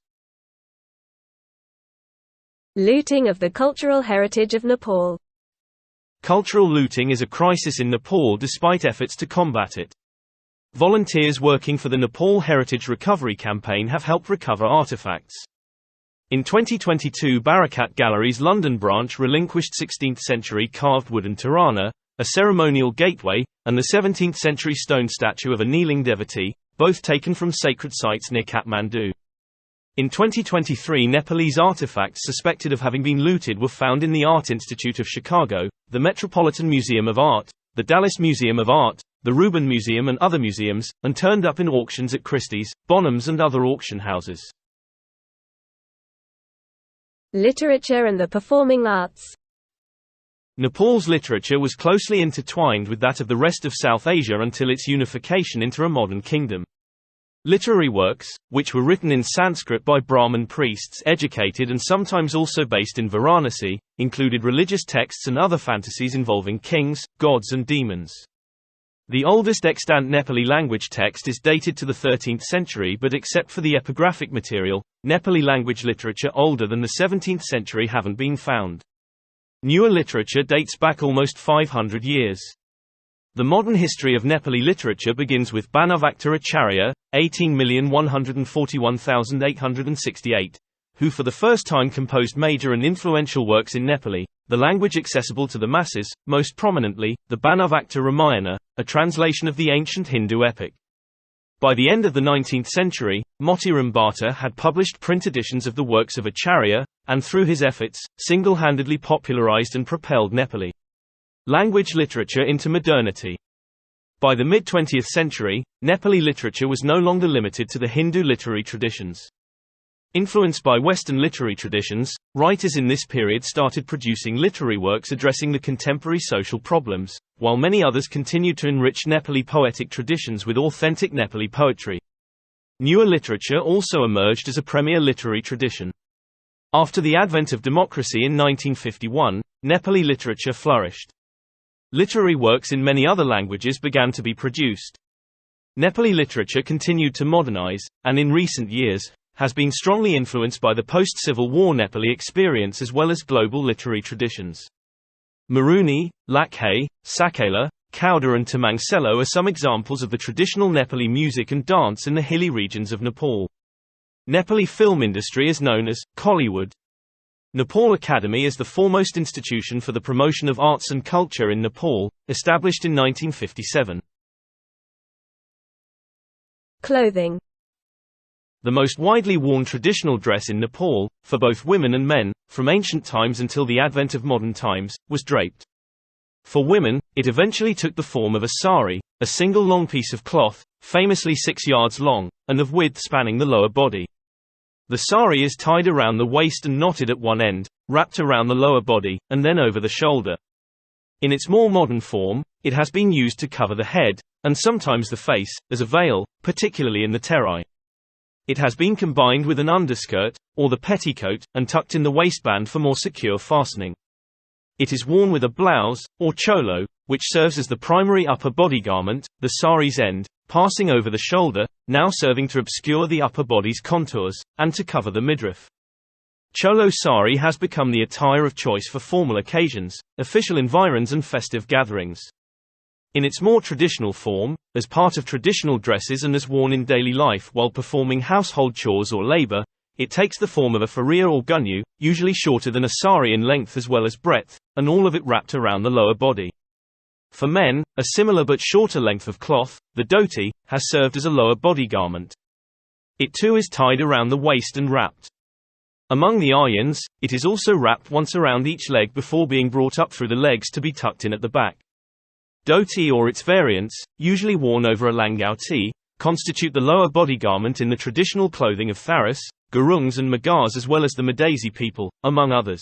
Looting of the cultural heritage of Nepal. Cultural looting is a crisis in Nepal despite efforts to combat it. Volunteers working for the Nepal Heritage Recovery Campaign have helped recover artifacts. In 2022, Barakat Gallery's London branch relinquished 16th-century carved wooden Tirana, a ceremonial gateway, and the 17th-century stone statue of a kneeling devotee, both taken from sacred sites near Kathmandu. In 2023, Nepalese artifacts suspected of having been looted were found in the Art Institute of Chicago, the Metropolitan Museum of Art, the Dallas Museum of Art, the Rubin Museum and other museums, and turned up in auctions at Christie's, Bonhams and other auction houses. Literature and the performing arts. Nepal's literature was closely intertwined with that of the rest of South Asia until its unification into a modern kingdom. Literary works, which were written in Sanskrit by Brahmin priests educated and sometimes also based in Varanasi, included religious texts and other fantasies involving kings, gods and demons. The oldest extant Nepali language text is dated to the 13th century, but except for the epigraphic material, Nepali language literature older than the 17th century haven't been found. Newer literature dates back almost 500 years. The modern history of Nepali literature begins with Banavakta Acharya, 18,141,868, who for the first time composed major and influential works in Nepali, the language accessible to the masses, most prominently, the Banavakta Ramayana, a translation of the ancient Hindu epic. By the end of the 19th century, Motiram Bhatta had published print editions of the works of Acharya, and through his efforts, single-handedly popularized and propelled Nepali language literature into modernity. By the mid-20th century, Nepali literature was no longer limited to the Hindu literary traditions. Influenced by Western literary traditions, writers in this period started producing literary works addressing the contemporary social problems, while many others continued to enrich Nepali poetic traditions with authentic Nepali poetry. Newer literature also emerged as a premier literary tradition. After the advent of democracy in 1951, Nepali literature flourished. Literary works in many other languages began to be produced. Nepali literature continued to modernize, and in recent years, has been strongly influenced by the post-Civil War Nepali experience as well as global literary traditions. Maruni, Lakhe, Sakela, Kauda and Tamang are some examples of the traditional Nepali music and dance in the hilly regions of Nepal. Nepali film industry is known as Kollywood. Nepal Academy is the foremost institution for the promotion of arts and culture in Nepal, established in 1957. Clothing. The most widely worn traditional dress in Nepal, for both women and men, from ancient times until the advent of modern times, was draped. For women, it eventually took the form of a sari, a single long piece of cloth, famously 6 yards long, and of width spanning the lower body. The sari is tied around the waist and knotted at one end, wrapped around the lower body, and then over the shoulder. In its more modern form, it has been used to cover the head, and sometimes the face, as a veil, particularly in the terai. It has been combined with an underskirt, or the petticoat, and tucked in the waistband for more secure fastening. It is worn with a blouse, or cholo, which serves as the primary upper body garment, the sari's end, passing over the shoulder, now serving to obscure the upper body's contours, and to cover the midriff. Cholo sari has become the attire of choice for formal occasions, official environs and festive gatherings. In its more traditional form, as part of traditional dresses and as worn in daily life while performing household chores or labor, it takes the form of a faria or gunyu, usually shorter than a sari in length as well as breadth, and all of it wrapped around the lower body. For men, a similar but shorter length of cloth, the dhoti, has served as a lower body garment. It too is tied around the waist and wrapped. Among the Aryans, it is also wrapped once around each leg before being brought up through the legs to be tucked in at the back. Dhoti or its variants, usually worn over a langauti, constitute the lower body garment in the traditional clothing of Tharas, Gurungs and Magars as well as the Madesi people, among others.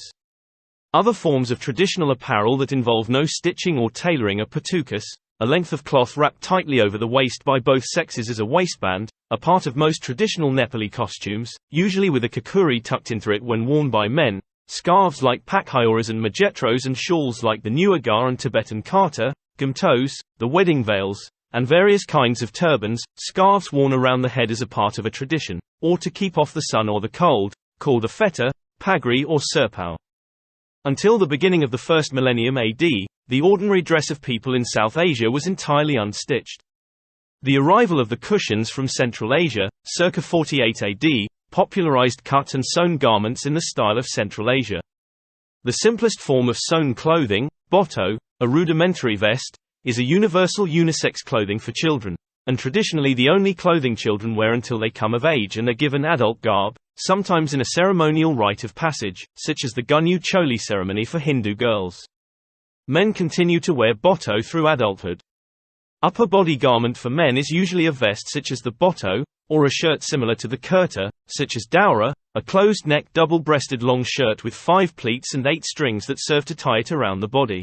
Other forms of traditional apparel that involve no stitching or tailoring are patukas, a length of cloth wrapped tightly over the waist by both sexes as a waistband, a part of most traditional Nepali costumes, usually with a kakuri tucked into it when worn by men, scarves like pakhyoras and majetros and shawls like the Nuagar and Tibetan kata, gumtos, the wedding veils, and various kinds of turbans, scarves worn around the head as a part of a tradition, or to keep off the sun or the cold, called a feta, pagri or serpau. Until the beginning of the first millennium AD, the ordinary dress of people in South Asia was entirely unstitched. The arrival of the Kushans from Central Asia, circa 48 AD, popularized cut and sewn garments in the style of Central Asia. The simplest form of sewn clothing, botto, a rudimentary vest, is a universal unisex clothing for children, and traditionally the only clothing children wear until they come of age and are given adult garb, sometimes in a ceremonial rite of passage, such as the Gunyu Choli ceremony for Hindu girls. Men continue to wear botto through adulthood. Upper body garment for men is usually a vest such as the botto, or a shirt similar to the kurta, such as daura, a closed-neck double-breasted long shirt with 5 pleats and 8 strings that serve to tie it around the body.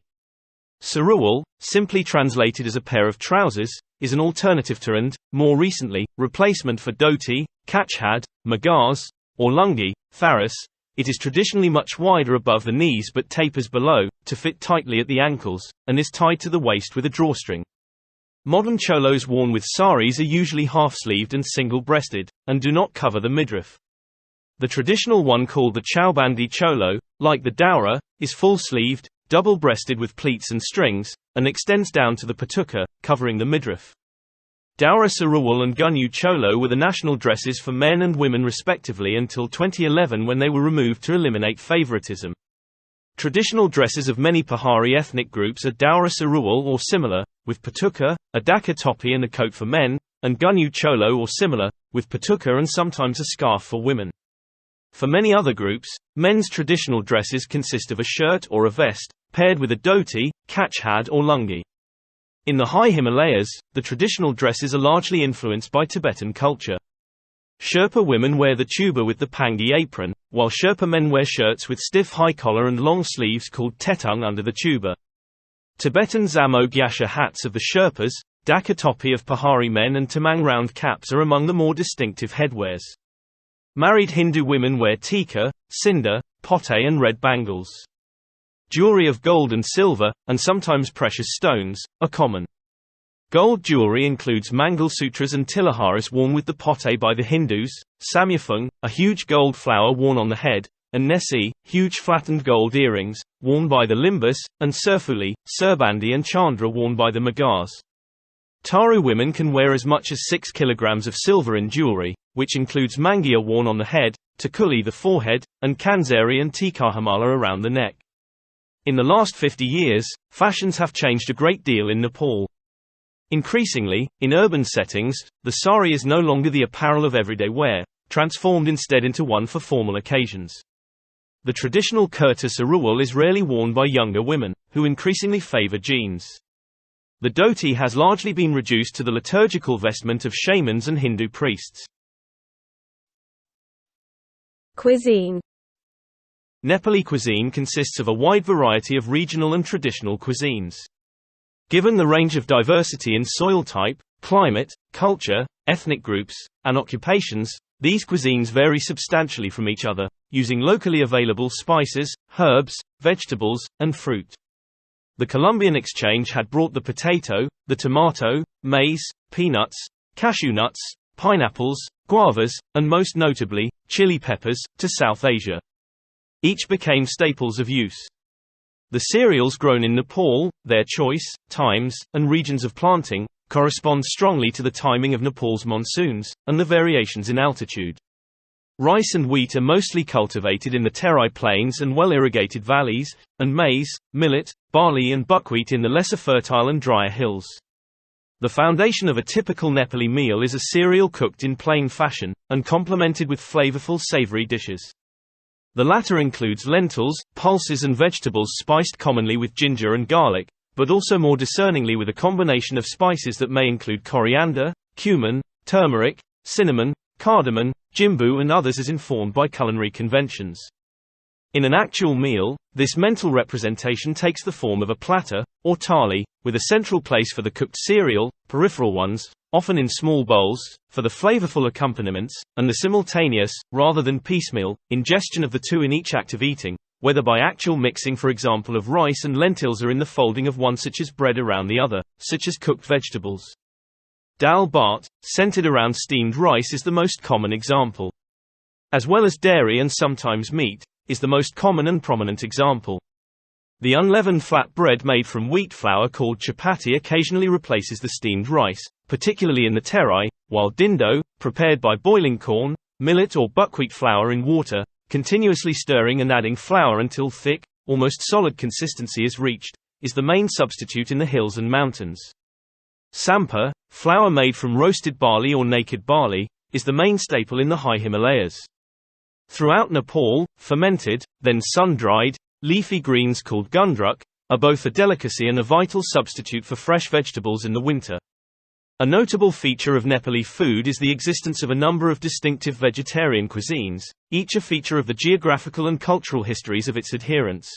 Saruwal, simply translated as a pair of trousers, is an alternative to and, more recently, replacement for dhoti, kachhad, magars, or lungi, tharas. It is traditionally much wider above the knees but tapers below, to fit tightly at the ankles, and is tied to the waist with a drawstring. Modern cholos worn with saris are usually half-sleeved and single-breasted, and do not cover the midriff. The traditional one called the chaubandi cholo, like the daura, is full-sleeved, double-breasted with pleats and strings, and extends down to the patuka, covering the midriff. Daura saruwal and gunyu cholo were the national dresses for men and women respectively until 2011 when they were removed to eliminate favoritism. Traditional dresses of many Pahari ethnic groups are daura saruwal or similar, with patuka, a daka topi and a coat for men, and gunyu cholo or similar, with patuka and sometimes a scarf for women. For many other groups, men's traditional dresses consist of a shirt or a vest, paired with a dhoti, kachhad or lungi. In the high Himalayas, the traditional dresses are largely influenced by Tibetan culture. Sherpa women wear the tuba with the pangi apron, while Sherpa men wear shirts with stiff high collar and long sleeves called tetung under the tuba. Tibetan zamo gyasha hats of the Sherpas, daka topi of Pahari men and tamang round caps are among the more distinctive headwears. Married Hindu women wear tika, cinder, potte and red bangles. Jewelry of gold and silver, and sometimes precious stones, are common. Gold jewelry includes Mangalsutras and Tilaharas worn with the potte by the Hindus, Samyafung, a huge gold flower worn on the head, and Nesi, huge flattened gold earrings, worn by the Limbus, and Surfuli, Surbandi and Chandra worn by the Magars. Taru women can wear as much as 6 kilograms of silver in jewelry, which includes mangia worn on the head, takuli the forehead, and kanzari and tikahamala around the neck. In the last 50 years, fashions have changed a great deal in Nepal. Increasingly, in urban settings, the sari is no longer the apparel of everyday wear, transformed instead into one for formal occasions. The traditional kurta saruwal is rarely worn by younger women, who increasingly favor jeans. The dhoti has largely been reduced to the liturgical vestment of shamans and Hindu priests. Cuisine. Nepali cuisine consists of a wide variety of regional and traditional cuisines. Given the range of diversity in soil type, climate, culture, ethnic groups, and occupations, these cuisines vary substantially from each other, using locally available spices, herbs, vegetables, and fruit. The Columbian exchange had brought the potato, the tomato, maize, peanuts, cashew nuts, pineapples, guavas, and most notably, chili peppers, to South Asia. Each became staples of use. The cereals grown in Nepal, their choice, times, and regions of planting, correspond strongly to the timing of Nepal's monsoons, and the variations in altitude. Rice and wheat are mostly cultivated in the Terai plains and well-irrigated valleys, and maize, millet, barley and buckwheat in the lesser fertile and drier hills. The foundation of a typical Nepali meal is a cereal cooked in plain fashion, and complemented with flavorful savory dishes. The latter includes lentils, pulses and vegetables spiced commonly with ginger and garlic, but also more discerningly with a combination of spices that may include coriander, cumin, turmeric, cinnamon, cardamom, jimbu and others as informed by culinary conventions. In an actual meal, this mental representation takes the form of a platter, or thali, with a central place for the cooked cereal, peripheral ones, often in small bowls, for the flavorful accompaniments, and the simultaneous, rather than piecemeal, ingestion of the two in each act of eating, whether by actual mixing for example of rice and lentils or in the folding of one such as bread around the other, such as cooked vegetables. Dal bhat, centered around steamed rice is the most common example. As well as dairy and sometimes meat, is the most common and prominent example. The unleavened flat bread made from wheat flour called chapati occasionally replaces the steamed rice, particularly in the Terai, while dindo, prepared by boiling corn, millet or buckwheat flour in water, continuously stirring and adding flour until thick, almost solid consistency is reached, is the main substitute in the hills and mountains. Sampa, flour made from roasted barley or naked barley, is the main staple in the high Himalayas. Throughout Nepal, fermented, then sun-dried, leafy greens called gundruk, are both a delicacy and a vital substitute for fresh vegetables in the winter. A notable feature of Nepali food is the existence of a number of distinctive vegetarian cuisines, each a feature of the geographical and cultural histories of its adherents.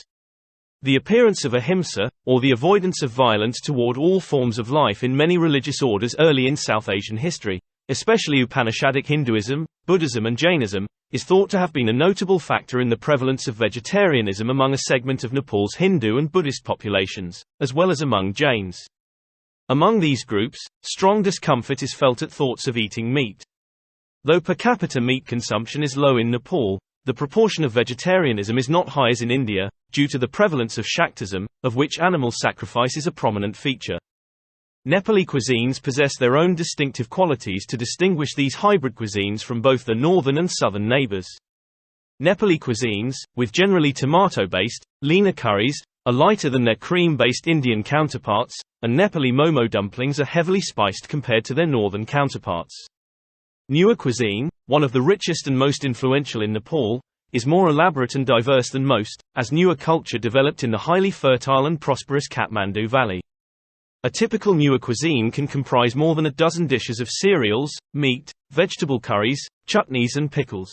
The appearance of ahimsa, or the avoidance of violence toward all forms of life in many religious orders early in South Asian history, especially Upanishadic Hinduism, Buddhism and Jainism, is thought to have been a notable factor in the prevalence of vegetarianism among a segment of Nepal's Hindu and Buddhist populations, as well as among Jains. Among these groups, strong discomfort is felt at thoughts of eating meat. Though per capita meat consumption is low in Nepal, the proportion of vegetarianism is not high as in India, due to the prevalence of Shaktism, of which animal sacrifice is a prominent feature. Nepali cuisines possess their own distinctive qualities to distinguish these hybrid cuisines from both their northern and southern neighbors. Nepali cuisines, with generally tomato-based, leaner curries, are lighter than their cream-based Indian counterparts, and Nepali momo dumplings are heavily spiced compared to their northern counterparts. Newer cuisine, one of the richest and most influential in Nepal, is more elaborate and diverse than most, as newer culture developed in the highly fertile and prosperous Kathmandu Valley. A typical newer cuisine can comprise more than a dozen dishes of cereals, meat, vegetable curries, chutneys and pickles.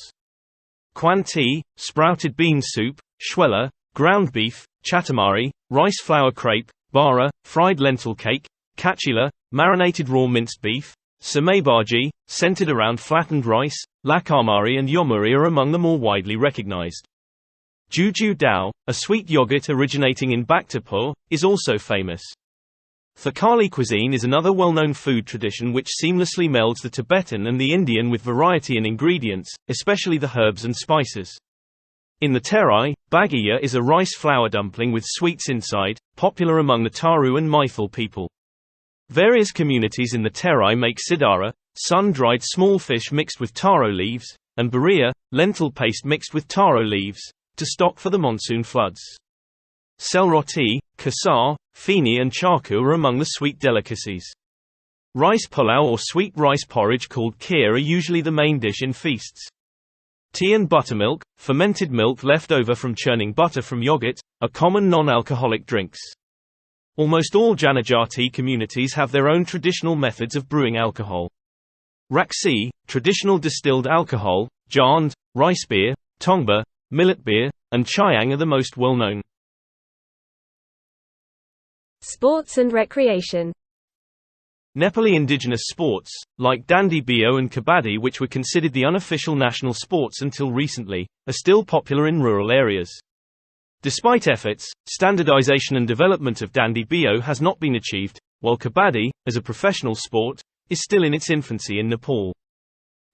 Kwanti, sprouted bean soup, shwela, ground beef, chatamari, rice flour crepe, bara, fried lentil cake, kachila, marinated raw minced beef, samebhaji, centered around flattened rice, lakamari and yomuri are among the more widely recognized. Juju dao, a sweet yogurt originating in Bhaktapur, is also famous. Thakali cuisine is another well-known food tradition which seamlessly melds the Tibetan and the Indian with variety in ingredients, especially the herbs and spices. In the Terai, bagiya is a rice flour dumpling with sweets inside, popular among the Taru and Maithil people. Various communities in the Terai make sidara, sun-dried small fish mixed with taro leaves, and bariya, lentil paste mixed with taro leaves, to stock for the monsoon floods. Selroti, kasar, fini and charku are among the sweet delicacies. Rice pulao or sweet rice porridge called kheer are usually the main dish in feasts. Tea and buttermilk, fermented milk left over from churning butter from yogurt, are common non-alcoholic drinks. Almost all Janajati communities have their own traditional methods of brewing alcohol. Raksi, traditional distilled alcohol, jand, rice beer, tongba, millet beer, and chayang are the most well-known. Sports and recreation. Nepali indigenous sports, like dandi bio and kabaddi, which were considered the unofficial national sports until recently, are still popular in rural areas. Despite efforts, standardization and development of dandi bio has not been achieved, while kabaddi, as a professional sport, is still in its infancy in Nepal.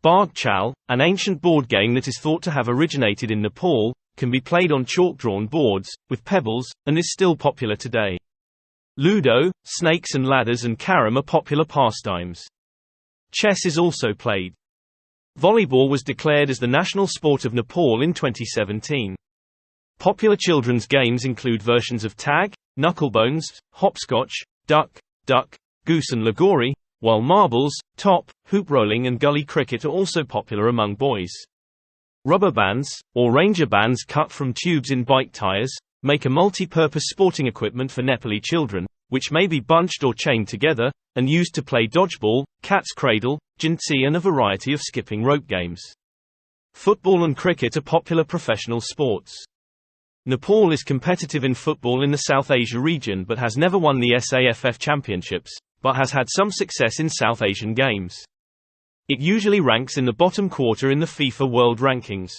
Bagh Chal, an ancient board game that is thought to have originated in Nepal, can be played on chalk-drawn boards, with pebbles, and is still popular today. Ludo, snakes and ladders and carom are popular pastimes. Chess is also played. Volleyball was declared as the national sport of Nepal in 2017. Popular children's games include versions of tag, knucklebones, hopscotch, duck, goose and lagori, while marbles, top, hoop rolling and gully cricket are also popular among boys. Rubber bands, or ranger bands cut from tubes in bike tires, make a multi-purpose sporting equipment for Nepali children, which may be bunched or chained together, and used to play dodgeball, cat's cradle, jintsi and a variety of skipping rope games. Football and cricket are popular professional sports. Nepal is competitive in football in the South Asia region but has never won the SAFF championships, but has had some success in South Asian games. It usually ranks in the bottom quarter in the FIFA World Rankings.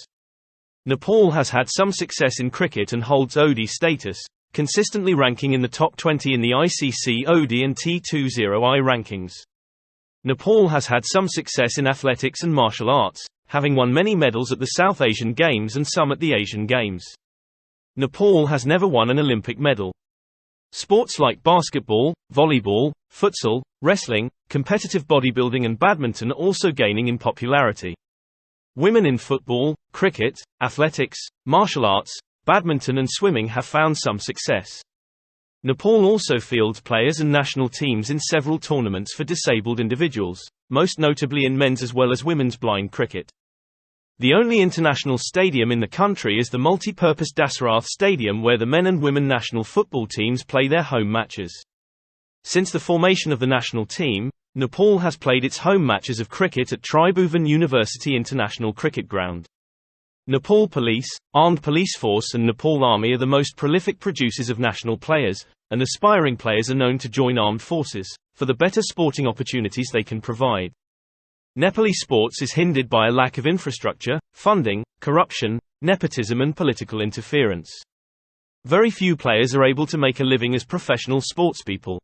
Nepal has had some success in cricket and holds ODI status, consistently ranking in the top 20 in the ICC ODI and T20I rankings. Nepal has had some success in athletics and martial arts, having won many medals at the South Asian Games and some at the Asian Games. Nepal has never won an Olympic medal. Sports like basketball, volleyball, futsal, wrestling, competitive bodybuilding and badminton are also gaining in popularity. Women in football, cricket, athletics, martial arts, badminton and swimming have found some success. Nepal also fields players and national teams in several tournaments for disabled individuals, most notably in men's as well as women's blind cricket. The only international stadium in the country is the multi-purpose Dasarath Stadium where the men and women national football teams play their home matches. Since the formation of the national team, Nepal has played its home matches of cricket at Tribhuvan University International Cricket Ground. Nepal Police, Armed Police Force and Nepal Army are the most prolific producers of national players, and aspiring players are known to join armed forces, for the better sporting opportunities they can provide. Nepali sports is hindered by a lack of infrastructure, funding, corruption, nepotism and political interference. Very few players are able to make a living as professional sportspeople.